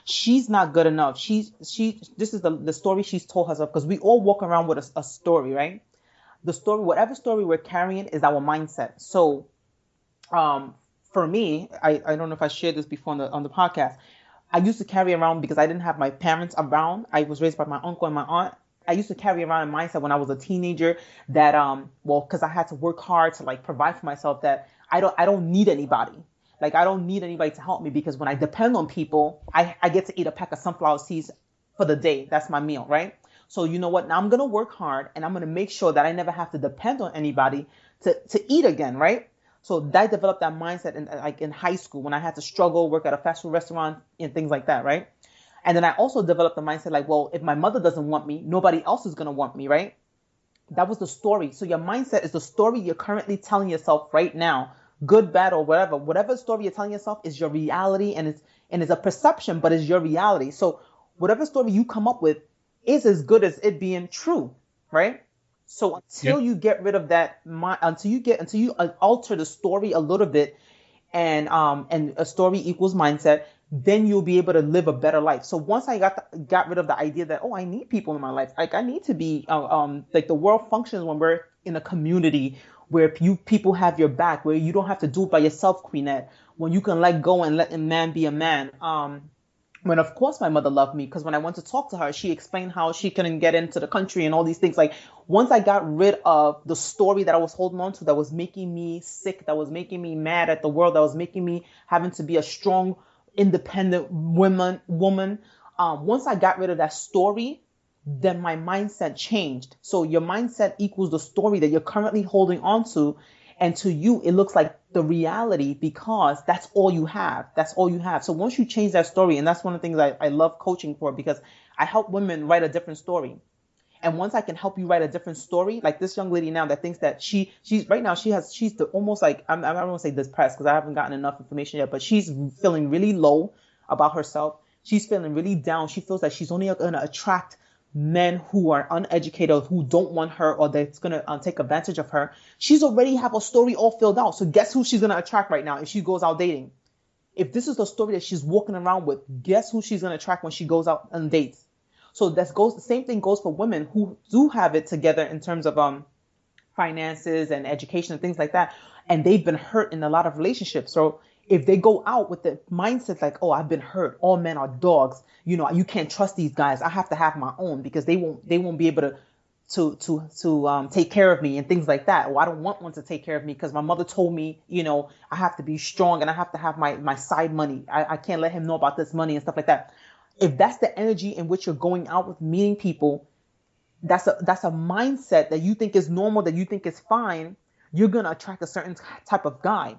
she's not good enough. This is the story she's told herself, because we all walk around with a story, right? The story, whatever story we're carrying, is our mindset. So, for me, I don't know if I shared this before on the podcast. I used to carry around, because I didn't have my parents around. I was raised by my uncle and my aunt. I used to carry around a mindset when I was a teenager that, because I had to work hard to like provide for myself, that I don't need anybody. Like, I don't need anybody to help me, because when I depend on people, I get to eat a pack of sunflower seeds for the day. That's my meal, right? So you know what? Now I'm going to work hard, and I'm going to make sure that I never have to depend on anybody to eat again, right? So I developed that mindset in high school, when I had to struggle, work at a fast food restaurant and things like that, right? And then I also developed the mindset like, well, if my mother doesn't want me, nobody else is going to want me, right? That was the story. So your mindset is the story you're currently telling yourself right now, good, bad, or whatever story you're telling yourself is your reality, and it's a perception, but it's your reality. So whatever story you come up with is as good as it being true, right? So until you get rid of that, until you alter the story a little bit, and a story equals mindset, then you'll be able to live a better life. So once I got rid of the idea that, oh, I need people in my life, like I need to be, like the world functions when we're in a community where people have your back, where you don't have to do it by yourself, Queenette, when you can let go and let a man be a man. When of course my mother loved me, because when I went to talk to her, she explained how she couldn't get into the country and all these things. Like once I got rid of the story that I was holding on to, that was making me sick, that was making me mad at the world, that was making me having to be a strong, independent woman. Once I got rid of that story, then my mindset changed. So your mindset equals the story that you're currently holding on to. And to you, it looks like the reality because that's all you have. That's all you have. So once you change that story, and that's one of the things I love coaching for, because I help women write a different story. And once I can help you write a different story, like this young lady now that thinks that she's right now, she's the almost like, I don't want to say depressed because I haven't gotten enough information yet, but she's feeling really low about herself. She's feeling really down. She feels like she's only going to attract men who are uneducated, who don't want her, or that's going to take advantage of her. She's already have a story all filled out. So guess who she's going to attract right now if she goes out dating? If this is the story that she's walking around with, guess who she's going to attract when she goes out on dates? So the same thing goes for women who do have it together in terms of finances and education and things like that. And they've been hurt in a lot of relationships. So if they go out with the mindset like, oh, I've been hurt, all men are dogs, you can't trust these guys, I have to have my own because they won't be able to take care of me and things like that. Or I don't want one to take care of me because my mother told me, I have to be strong and I have to have my side money. I can't let him know about this money and stuff like that. If that's the energy in which you're going out with meeting people, that's a mindset that you think is normal, that you think is fine, you're going to attract a certain type of guy.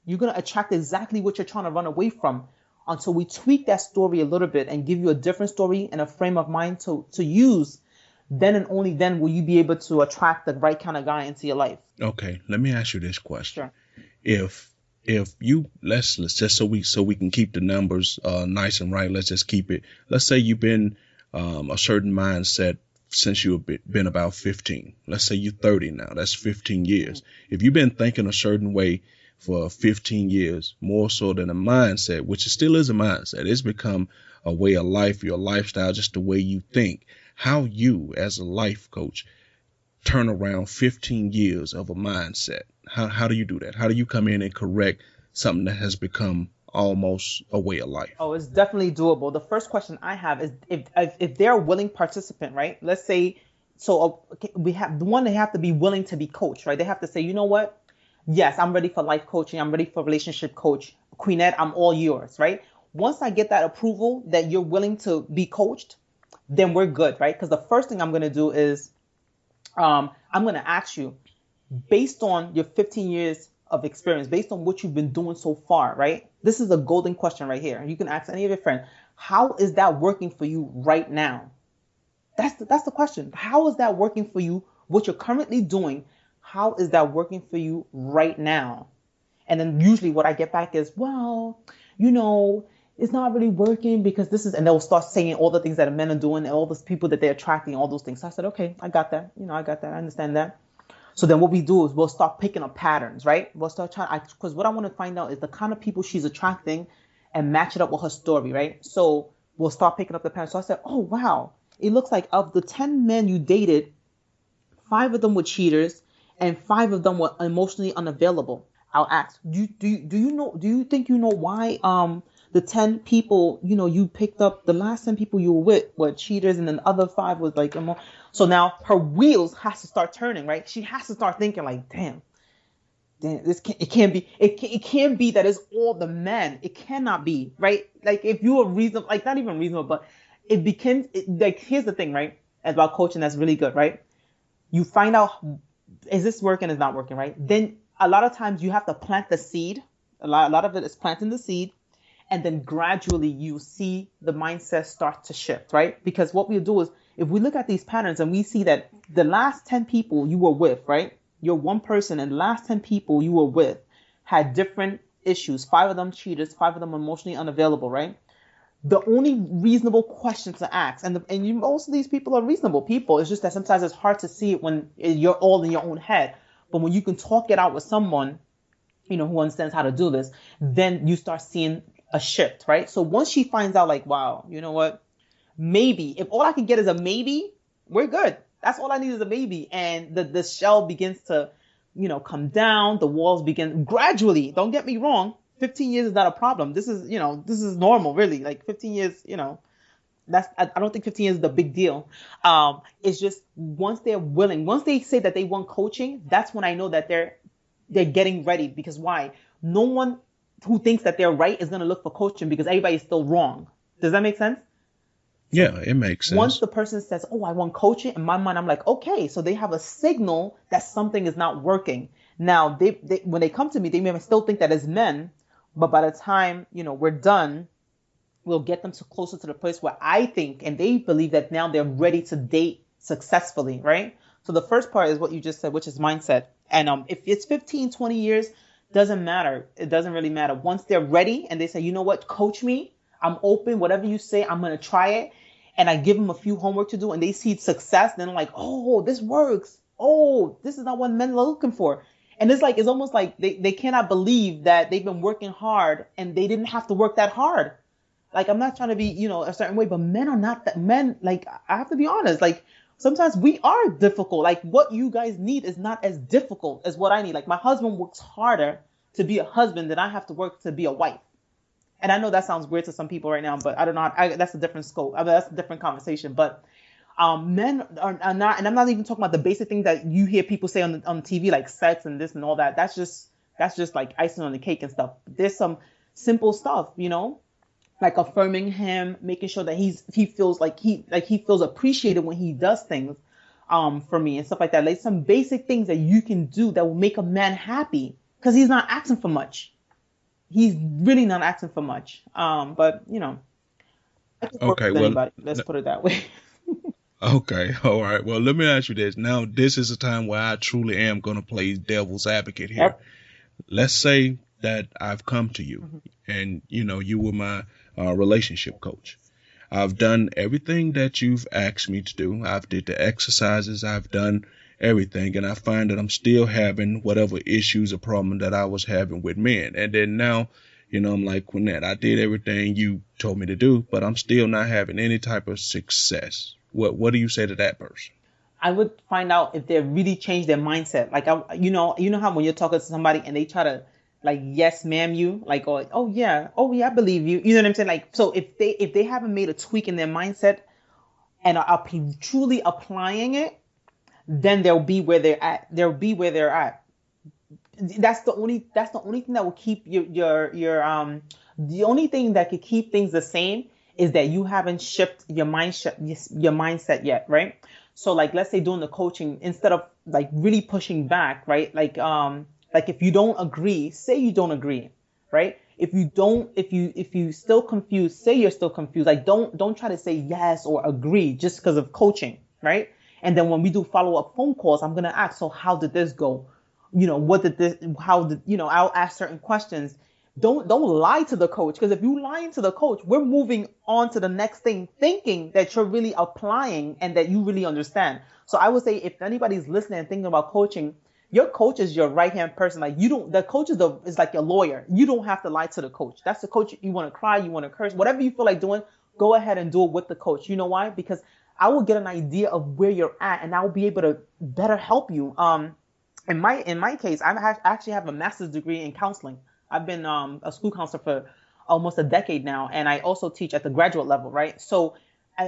You're going to attract exactly what you're trying to run away from until we tweak that story a little bit and give you a different story and a frame of mind to use. Then and only then will you be able to attract the right kind of guy into your life. Okay, let me ask you this question. Sure. If you let's just so we can keep the numbers nice and right, let's just keep it. Let's say you've been a certain mindset since you've been about 15. Let's say you're 30 now. That's 15 years. Mm-hmm. If you've been thinking a certain way for 15 years, more so than a mindset, which still is a mindset, it's become a way of life, your lifestyle, just the way you think. How you, as a life coach, turn around 15 years of a mindset? How do you do that? How do you come in and correct something that has become almost a way of life? Oh, it's definitely doable. The first question I have is if they're a willing participant, right? Let's say, we have the one, they have to be willing to be coached, right? They have to say, you know what? Yes, I'm ready for life coaching. I'm ready for relationship coach. Queenette, I'm all yours, right? Once I get that approval that you're willing to be coached, then we're good, right? Because the first thing I'm going to do is I'm going to ask you, based on your 15 years of experience, based on what you've been doing so far, right? This is a golden question right here. You can ask any of your friends, how is that working for you right now? That's the question. How is that working for you? What you're currently doing, how is that working for you right now? And then usually what I get back is, well, it's not really working because this is, and they'll start saying all the things that men are doing and all those people that they're attracting, all those things. So I said, okay, I got that. I understand that. So then what we do is we'll start picking up patterns, right? We'll start trying, because what I want to find out is the kind of people she's attracting and match it up with her story, right? So we'll start picking up the patterns. So I said, oh, wow. It looks like of the 10 men you dated, 5 of them were cheaters and 5 of them were emotionally unavailable. I'll ask, do you think you know why the 10 people, you picked up, the last 10 people you were with were cheaters and then the other 5 was like, so now her wheels has to start turning, right? She has to start thinking like, damn, it can't be that it's all the men. It cannot be, right? Like if you are reasonable, like not even reasonable, but here's the thing, right? About coaching that's really good, right? You find out, is this working? Is not working, right? Then a lot of times you have to plant the seed. A lot of it is planting the seed. And then gradually you see the mindset start to shift, right? Because what we'll do is if we look at these patterns and we see that the last 10 people you were with, right? You're one person and the last 10 people you were with had different issues. 5 of them cheaters, 5 of them emotionally unavailable, right? The only reasonable question to ask, most of these people are reasonable people. It's just that sometimes it's hard to see it when you're all in your own head. But when you can talk it out with someone, who understands how to do this, then you start seeing a shift, right? So once she finds out, like, wow, you know what? Maybe if all I can get is a maybe, we're good. That's all I need is a maybe. And the shell begins to, come down. The walls begin gradually. Don't get me wrong. 15 years is not a problem. This is normal, really. Like 15 years, I don't think 15 years is the big deal. It's just once they're willing, once they say that they want coaching, that's when I know that they're getting ready. Because why? No one who thinks that they're right is going to look for coaching because everybody's still wrong. Does that make sense? Yeah, it makes sense. Once the person says, oh, I want coaching, in my mind, I'm like, okay, so they have a signal that something is not working. Now, they when they come to me, they may still think that as men, but by the time, we're done, we'll get them closer to the place where I think, and they believe that now they're ready to date successfully, right? So the first part is what you just said, which is mindset. And if it's 15, 20 years, doesn't matter. It doesn't really matter. Once they're ready and they say, you know what, coach me, I'm open, whatever you say, I'm going to try it. And I give them a few homework to do and they see success. Then I'm like, oh, this works. Oh, this is not what men are looking for. And it's almost like they cannot believe that they've been working hard and they didn't have to work that hard. Like, I'm not trying to be, a certain way, but men are not that. Men, like, I have to be honest, like, sometimes we are difficult. Like, what you guys need is not as difficult as what I need. Like, my husband works harder to be a husband than I have to work to be a wife. And I know that sounds weird to some people right now, but I don't know. That's a different scope. That's a different conversation. But men are not, and I'm not even talking about the basic things that you hear people say on TV, like sex and this and all that. That's just like icing on the cake and stuff. There's some simple stuff, like affirming him, making sure that he feels like he feels appreciated when he does things for me and stuff like that. Like some basic things that you can do that will make a man happy because he's not asking for much. He's really not asking for much. But I can work with anybody. Let's put it that way. Okay. All right. Well, let me ask you this. Now, this is a time where I truly am going to play devil's advocate here. Yep. Let's say that I've come to you and, you were my relationship coach. I've done everything that you've asked me to do. I've did the exercises. I've done everything. And I find that I'm still having whatever issues or problem that I was having with men. And then now, I'm like, Quinette, I did everything you told me to do, but I'm still not having any type of success. What do you say to that person? I would find out if they really changed their mindset. Like, you know how when you're talking to somebody and they try to like, yes, ma'am, you like, oh yeah, I believe you. You know what I'm saying? Like, so if they haven't made a tweak in their mindset and are truly applying it, then they'll be where they're at. That's the only thing that will keep the only thing that could keep things the same is that you haven't shifted your mindset yet, right? So like, let's say doing the coaching, instead of like really pushing back, right? Like if you don't agree, say you don't agree, right? If you still confused, say you're still confused. Like don't try to say yes or agree just because of coaching, right? And then when we do follow-up phone calls, I'm going to ask, so how did this go? I'll ask certain questions. Don't lie to the coach, because if you lying to the coach, we're moving on to the next thing, thinking that you're really applying and that you really understand. So I would say if anybody's listening and thinking about coaching, your coach is your right-hand person. Like the coach is like your lawyer. You don't have to lie to the coach. That's the coach. You want to cry, you want to curse, whatever you feel like doing, go ahead and do it with the coach. You know why? Because I will get an idea of where you're at and I will be able to better help you. In my case, I actually have a master's degree in counseling. I've been a school counselor for almost a decade now, and I also teach at the graduate level, right? So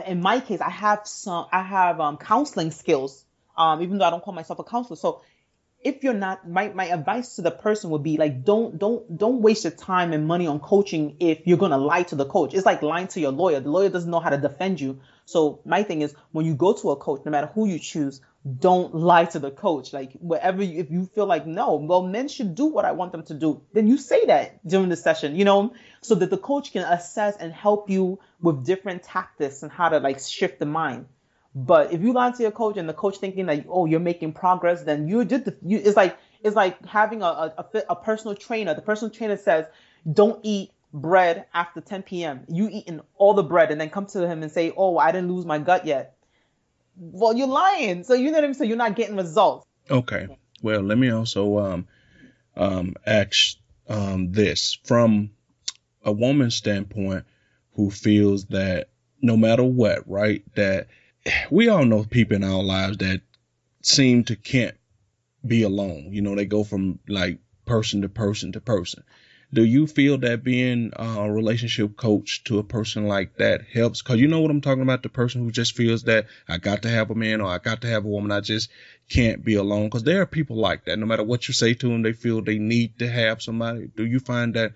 in my case, I have counseling skills, even though I don't call myself a counselor. So if you're not, my advice to the person would be like, don't waste your time and money on coaching if you're going to lie to the coach. It's like lying to your lawyer. The lawyer doesn't know how to defend you. So my thing is, when you go to a coach, no matter who you choose, don't lie to the coach. Like if you feel like, no, well, men should do what I want them to do, then you say that during the session, so that the coach can assess and help you with different tactics and how to like shift the mind. But if you lie to your coach and the coach thinking that, oh, you're making progress, then it's like having a personal trainer. The personal trainer says, don't eat bread after 10 p.m. You eating all the bread and then come to him and say, oh, I didn't lose my gut yet. Well, you're lying. So you know what I mean? So you're not getting results. Okay. Well, let me also ask this from a woman's standpoint who feels that no matter what, right, that we all know people in our lives that seem to can't be alone. You know, they go from like person to person to person. Do you feel that being a relationship coach to a person like that helps? Because you know what I'm talking about, the person who just feels that I got to have a man or I got to have a woman, I just can't be alone. Because there are people like that. No matter what you say to them, they feel they need to have somebody. Do you find that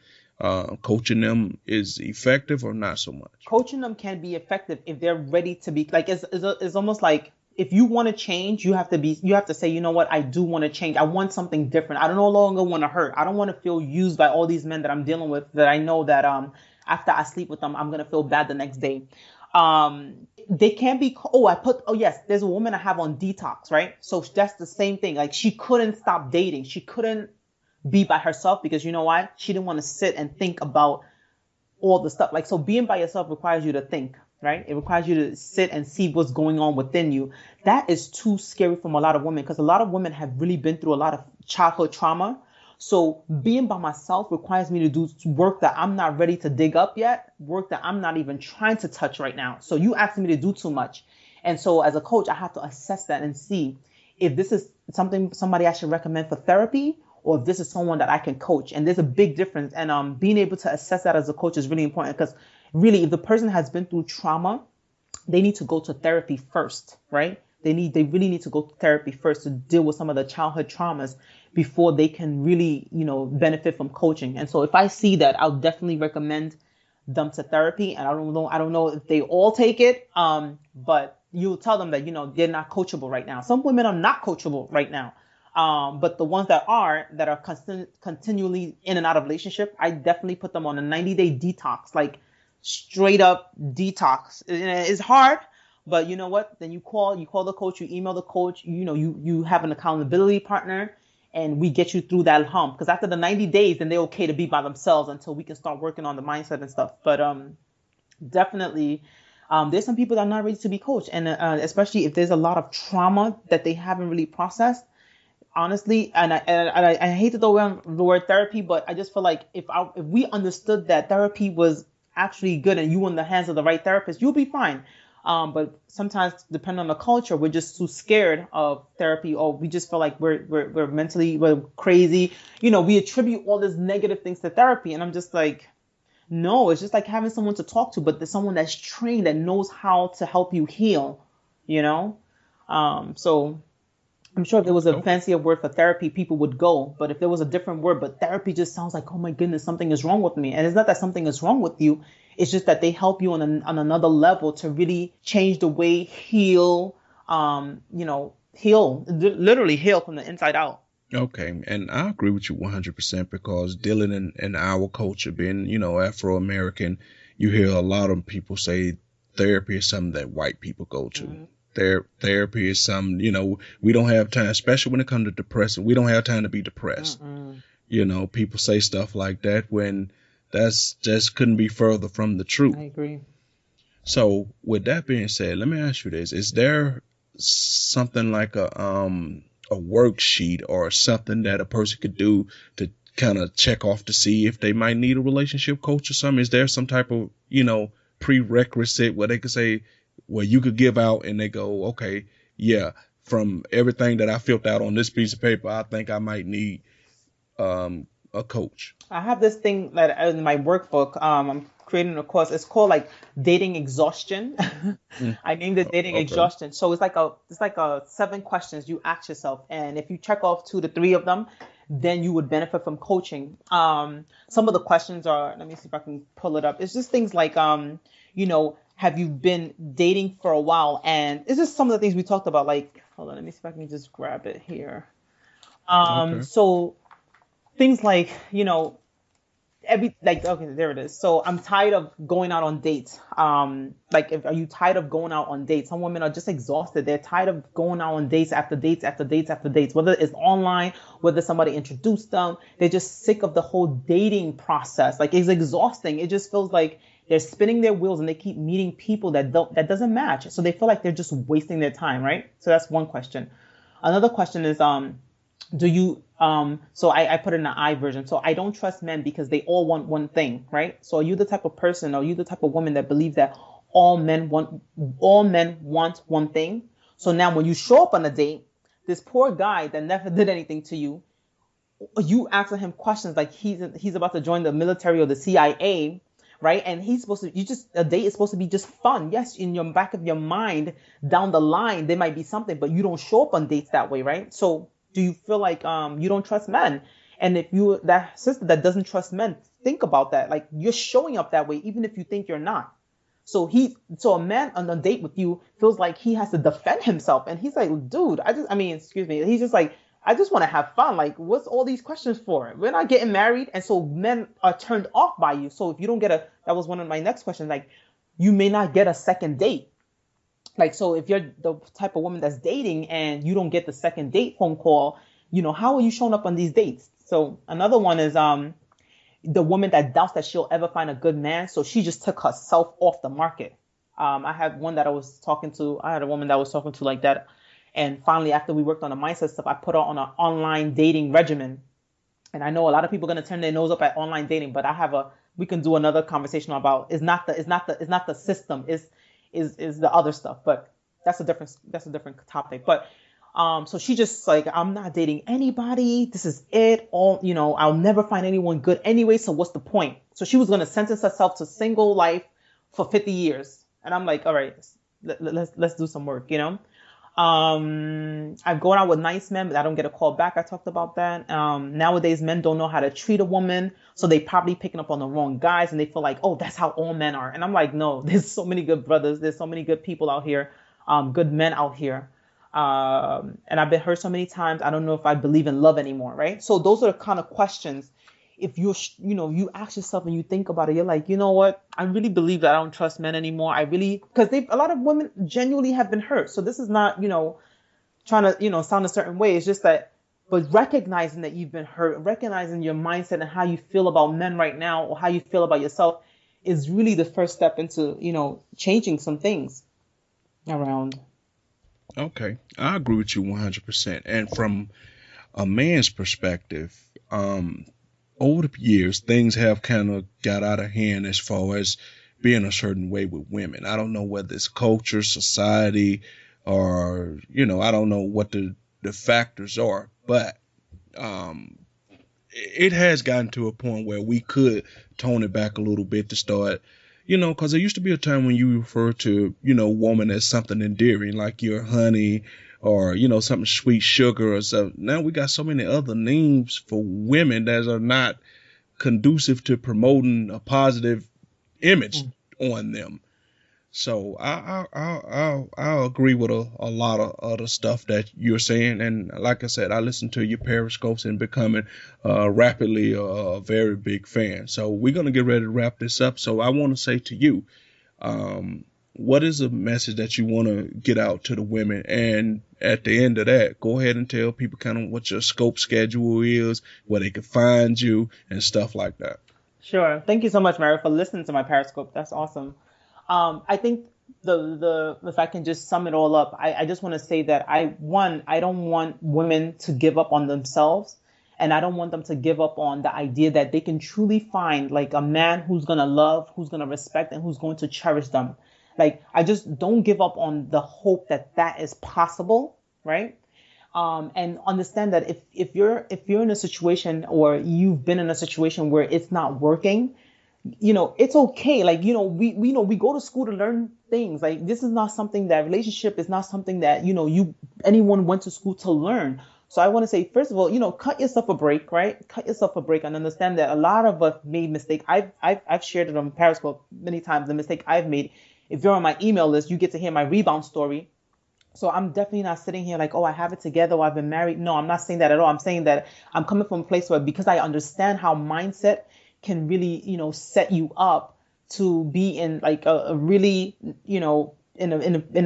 coaching them is effective or not so much? Coaching them can be effective if they're ready to be, like, it's almost like, if you want to change, you have to say, you know what, I do want to change. I want something different. I no longer want to hurt. I don't want to feel used by all these men that I'm dealing with, that I know that after I sleep with them, I'm going to feel bad the next day. They can be, yes, there's a woman I have on detox, right? So that's the same thing. Like, she couldn't stop dating. She couldn't be by herself because, you know why? She didn't want to sit and think about all the stuff. Like, so being by yourself requires you to think. Right? It requires you to sit and see what's going on within you. That is too scary from a lot of women because a lot of women have really been through a lot of childhood trauma. So being by myself requires me to do work that I'm not ready to dig up yet, work that I'm not even trying to touch right now. So you asking me to do too much. And so as a coach, I have to assess that and see if this is somebody I should recommend for therapy or if this is someone that I can coach. And there's a big difference. And being able to assess that as a coach is really important because really, if the person has been through trauma, they need to go to therapy first, right? They really need to go to therapy first to deal with some of the childhood traumas before they can really, benefit from coaching. And so if I see that, I'll definitely recommend them to therapy. And I don't know if they all take it, but you'll tell them that, they're not coachable right now. Some women are not coachable right now. But the ones that are continually in and out of relationship, I definitely put them on a 90-day detox, like straight up detox. It's hard, but you know what? Then you call the coach, you email the coach, you have an accountability partner, and we get you through that hump. Because after the 90 days, then they're okay to be by themselves until we can start working on the mindset and stuff. But definitely, there's some people that are not ready to be coached, and especially if there's a lot of trauma that they haven't really processed. Honestly, and I hate to throw around the word therapy, but I just feel like if we understood that therapy was actually good and you in the hands of the right therapist, you'll be fine. But sometimes, depending on the culture, we're just too scared of therapy, or we just feel like we're mentally crazy. We attribute all these negative things to therapy, and I'm just like, no, it's just like having someone to talk to, but there's someone that's trained that knows how to help you heal. So I'm sure if there was a fancier word for therapy, people would go. But if there was a different word, but therapy just sounds like, oh my goodness, something is wrong with me. And it's not that something is wrong with you. It's just that they help you on another level to really change the way heal, literally heal from the inside out. Okay. And I agree with you 100% because dealing in our culture, being, Afro-American, you hear a lot of people say therapy is something that white people go to. Mm-hmm. Therapy is some, we don't have time, especially when it comes to depression. We don't have time to be depressed. Mm-mm. People say stuff like that when that's just couldn't be further from the truth. I agree. So with that being said, let me ask you this. Is there something like a worksheet or something that a person could do to kind of check off to see if they might need a relationship coach or something? Is there some type of, prerequisite where they could say, where you could give out and they go, okay, yeah, from everything that I filled out on this piece of paper, I think I might need a coach? I have this thing that in my workbook, I'm creating a course. It's called like dating exhaustion. I named it dating exhaustion. So it's like a 7 questions you ask yourself. And if you check off 2 to 3 of them, then you would benefit from coaching. Some of the questions are, let me see if I can pull it up. It's just things like, have you been dating for a while? And it's just some of the things we talked about. Like, hold on, let me see if I can just grab it here. So things like, okay, there it is. So I'm tired of going out on dates. Are you tired of going out on dates? Some women are just exhausted. They're tired of going out on dates after dates after dates after dates, whether it's online, whether somebody introduced them. They're just sick of the whole dating process. Like, it's exhausting. It just feels like they're spinning their wheels and they keep meeting people that doesn't match. So they feel like they're just wasting their time, right? So that's one question. Another question is, do you, so I put it in the I version. So I don't trust men because they all want one thing, right? So are you the type of person, or are you the type of woman that believes that all men want one thing? So now when you show up on a date, this poor guy that never did anything to you, you asking him questions like he's about to join the military or the CIA, right? And he's supposed to, a date is supposed to be just fun. Yes, in your back of your mind, down the line, there might be something, but you don't show up on dates that way, right? So do you feel like you don't trust men? And if you, that sister that doesn't trust men, think about that. Like, you're showing up that way, even if you think you're not. So a man on a date with you feels like he has to defend himself. And he's like, dude, excuse me. He's just like, I just want to have fun. Like, what's all these questions for? We're not getting married. And so men are turned off by you. So if you don't get that was one of my next questions, like, you may not get a second date. Like, so if you're the type of woman that's dating and you don't get the second date phone call, how are you showing up on these dates? So another one is, the woman that doubts that she'll ever find a good man. So she just took herself off the market. I had a woman that I was talking to like that. And finally, after we worked on the mindset stuff, I put her on an online dating regimen. And I know a lot of people are going to turn their nose up at online dating, but we can do another conversation about, it's not the system, is the other stuff. But that's a different topic. But so she just like, I'm not dating anybody. This is it. I'll never find anyone good anyway. So what's the point? So she was going to sentence herself to single life for 50 years. And I'm like, all right, let's do some work, I've gone out with nice men, but I don't get a call back. I talked about that. Nowadays, men don't know how to treat a woman. So they probably picking up on the wrong guys and they feel like, oh, that's how all men are. And I'm like, no, there's so many good brothers. There's so many good people out here, good men out here. And I've been hurt so many times. I don't know if I believe in love anymore. Right. So those are the kind of questions. If you ask yourself and you think about it, you're like, you know what? I really believe that I don't trust men anymore. Because a lot of women genuinely have been hurt. So this is not, trying to, sound a certain way. It's just that, but recognizing that you've been hurt, recognizing your mindset and how you feel about men right now or how you feel about yourself is really the first step into, changing some things around. Okay. I agree with you 100%. And from a man's perspective, over the years, things have kind of got out of hand as far as being a certain way with women. I don't know whether it's culture, society, or, I don't know what the factors are, but it has gotten to a point where we could tone it back a little bit to start, because there used to be a time when you refer to, woman as something endearing, like your honey, or, something sweet sugar or something. Now we got so many other names for women that are not conducive to promoting a positive image on them. So I'll agree with a lot of other stuff that you're saying. And like I said, I listen to your Periscopes and becoming rapidly a very big fan. So we're going to get ready to wrap this up. So I want to say to you, what is a message that you want to get out to the women? And at the end of that, go ahead and tell people kind of what your scope schedule is, where they can find you and stuff like that. Sure. Thank you so much, Mary, for listening to my Periscope. That's awesome. I think if I can just sum it all up, I just want to say that I don't want women to give up on themselves. And I don't want them to give up on the idea that they can truly find like a man who's going to love, who's going to respect, and who's going to cherish them. Like, I just don't give up on the hope that is possible, right? And understand that if you're in a situation, or you've been in a situation where it's not working, it's okay. Like, we go to school to learn things. Like, this is not something that relationship is not something that, anyone went to school to learn. So I want to say, first of all, cut yourself a break, right? Cut yourself a break and understand that a lot of us made mistakes. I've shared it on Periscope many times, the mistake I've made. If you're on my email list, you get to hear my rebound story. So I'm definitely not sitting here like, oh, I have it together, or I've been married. No, I'm not saying that at all. I'm saying that I'm coming from a place where, because I understand how mindset can really, set you up to be in like a really, in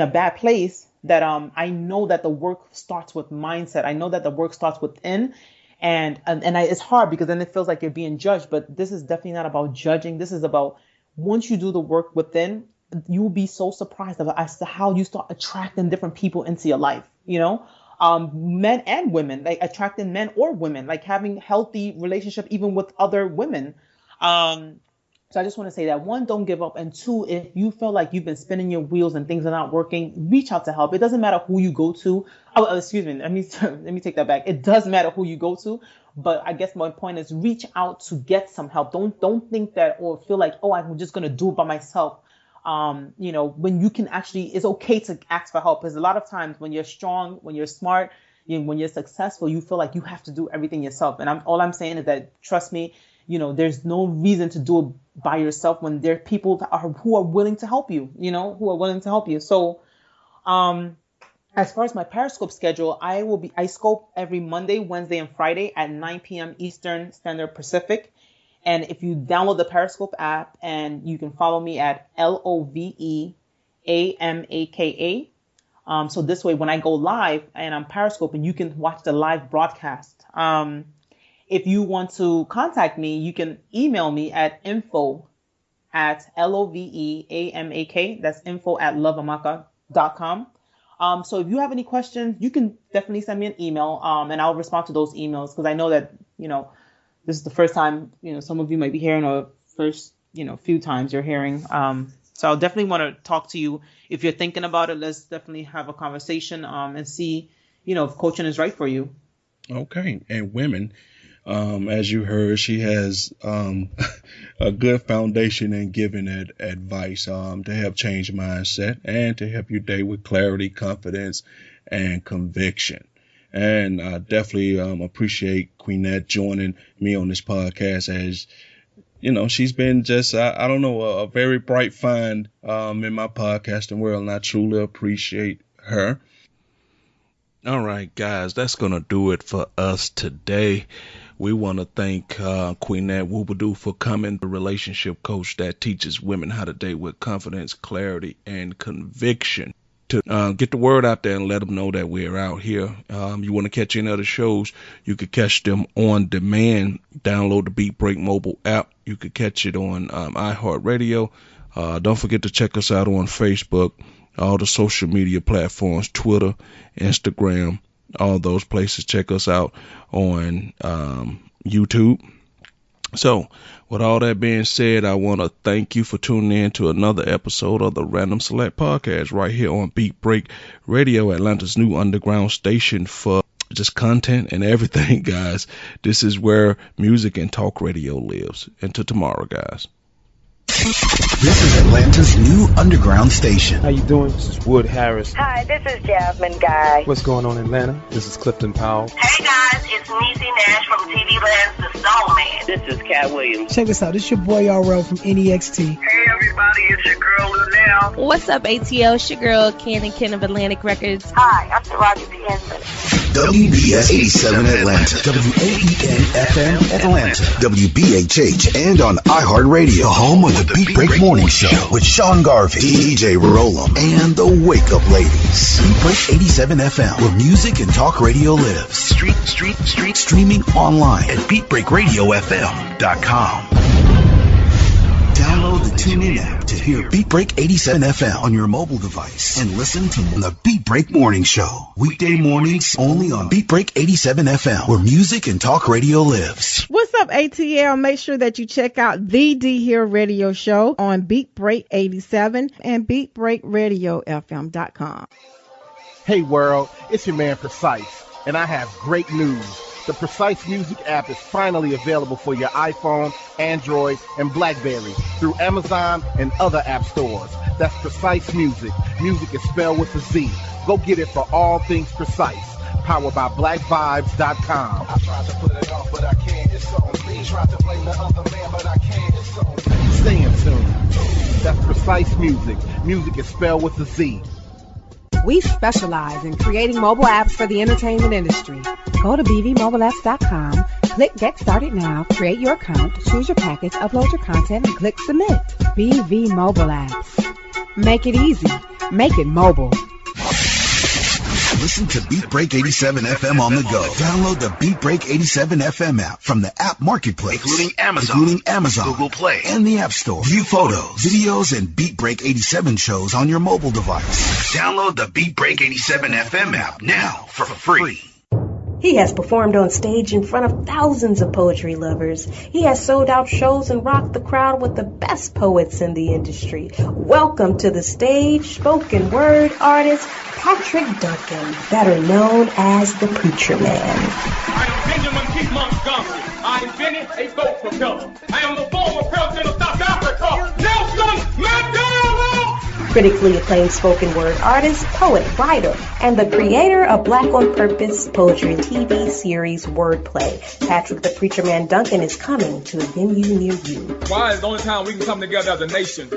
a bad place, that I know that the work starts with mindset. I know that the work starts within. And it's hard, because then it feels like you're being judged. But this is definitely not about judging. This is about, once you do the work within, you will be so surprised as to how you start attracting different people into your life, men and women, like attracting men or women, like having healthy relationship even with other women. So I just want to say that, one, don't give up. And two, if you feel like you've been spinning your wheels and things are not working, reach out to help. It doesn't matter who you go to. Oh, excuse me. Let me take that back. It does matter who you go to. But I guess my point is reach out to get some help. Don't think that or feel like, oh, I'm just going to do it by myself. When you can actually, it's okay to ask for help. Because a lot of times when you're strong, when you're smart, when you're successful, you feel like you have to do everything yourself. And all I'm saying is that, trust me, there's no reason to do it by yourself when there are people who are willing to help you, So, as far as my Periscope schedule, I scope every Monday, Wednesday, and Friday at 9 p.m. Eastern Standard Pacific. And if you download the Periscope app, and you can follow me at LOVEAMAKA. So this way, when I go live and I'm Periscoping, you can watch the live broadcast. If you want to contact me, you can email me at info@LOVEAMAK. That's info@loveamaka.com. So if you have any questions, you can definitely send me an email, and I'll respond to those emails, because I know that, this is the first time, some of you might be hearing, or first, few times you're hearing. So I'll definitely want to talk to you. If you're thinking about it, let's definitely have a conversation, and see, if coaching is right for you. Okay. And women, as you heard, she has a good foundation in giving advice to help change mindset and to help you date with clarity, confidence, and conviction. And I definitely appreciate Queenette joining me on this podcast, as she's been just, a very bright find in my podcasting world, and I truly appreciate her. All right, guys, that's going to do it for us today. We want to thank Queenette Woobadoo for coming, the relationship coach that teaches women how to date with confidence, clarity, and conviction. To get the word out there and let them know that we're out here. You want to catch any other shows, you could catch them on demand. Download the Beat Break mobile app. You could catch it on iHeartRadio. Don't forget to check us out on Facebook, all the social media platforms, Twitter, Instagram, all those places. Check us out on YouTube. So, with all that being said, I want to thank you for tuning in to another episode of the Random Select Podcast right here on Beat Break Radio, Atlanta's new underground station for just content and everything, guys. This is where music and talk radio lives. Until tomorrow, guys. This is Atlanta's new underground station. How you doing? This is Wood Harris. Hi, this is Jasmine Guy. What's going on in Atlanta? This is Clifton Powell. Hey guys, it's Niecy Nash from TV Land's The Soul Man. This is Cat Williams. Check this out. This your boy RL from NEXT. Hey everybody, it's your girl Lunel. What's up, ATL? It's your girl Ken of Atlantic Records. Hi, I'm Taraji P. Henson. WBS 87 Atlanta, WAEN FM Atlanta, WBHH, and on iHeartRadio, the home of the Beat Break Morning Show with Sean Garvey, DJ Rollum, and the Wake Up Ladies. Beat Break 87 FM, where music and talk radio lives. Streaming online at BeatBreakRadioFM.com. Download the TuneIn app to hear Beat Break 87 FM on your mobile device and listen to the Beat Break Morning Show. Weekday mornings only on Beat Break 87 FM, where music and talk radio lives. What's up, ATL? Make sure that you check out the D Here Radio Show on Beat Break 87 and BeatBreakRadioFM.com. Hey world, it's your man Precise, and I have great news. The Precise Music app is finally available for your iPhone, Android, and BlackBerry through Amazon and other app stores. That's Precise Music. Music is spelled with a Z. Go get it for all things Precise. Powered by BlackVibes.com. I tried to put it off, but I can't. It's on me. Tried to blame the other man, but I can't. It's on me. Stay in tune. That's Precise Music. Music is spelled with a Z. We specialize in creating mobile apps for the entertainment industry. Go to bvmobileapps.com, click Get Started Now, create your account, choose your package, upload your content, and click Submit. BV Mobile Apps. Make it easy. Make it mobile. Listen to Beat Break 87 FM on the go. Download the Beat Break 87 FM app from the app marketplace, including Amazon, Google Play, and the App Store. View photos, videos, and Beat Break 87 shows on your mobile device. Download the Beat Break 87 FM app now for free. He has performed on stage in front of thousands of poetry lovers. He has sold out shows and rocked the crowd with the best poets in the industry. Welcome to the stage, spoken word artist Patrick Duncan, better known as the Preacher Man. I am Benjamin Keith Montgomery. I invented a boat propeller. I am the former president of South Africa, Nelson Mandela. Critically acclaimed spoken word artist, poet, writer, and the creator of Black on Purpose poetry TV series Wordplay. Patrick the Preacher Man Duncan is coming to a venue near you. Why is the only time we can come together as a nation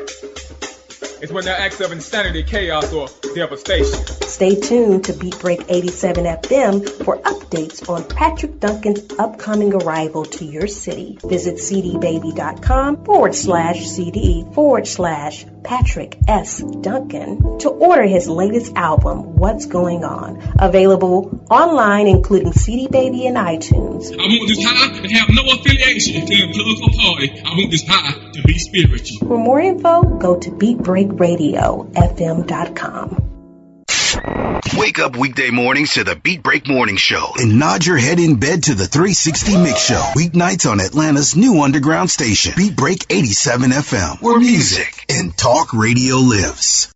is when there are acts of insanity, chaos, or devastation. Stay tuned to Beat Break 87 FM for updates on Patrick Duncan's upcoming arrival to your city. Visit cdbaby.com/CD/Patrick S. Duncan to order his latest album, What's Going On. Available online, including CD Baby and iTunes. I want this high to have no affiliation to a political party. I want this high to be spiritual. For more info, go to BeatBreakRadioFM.com. Wake up weekday mornings to the Beat Break Morning Show and nod your head in bed to the 360 Mix Show. Weeknights on Atlanta's new underground station, Beat Break 87 FM, where music and talk radio lives.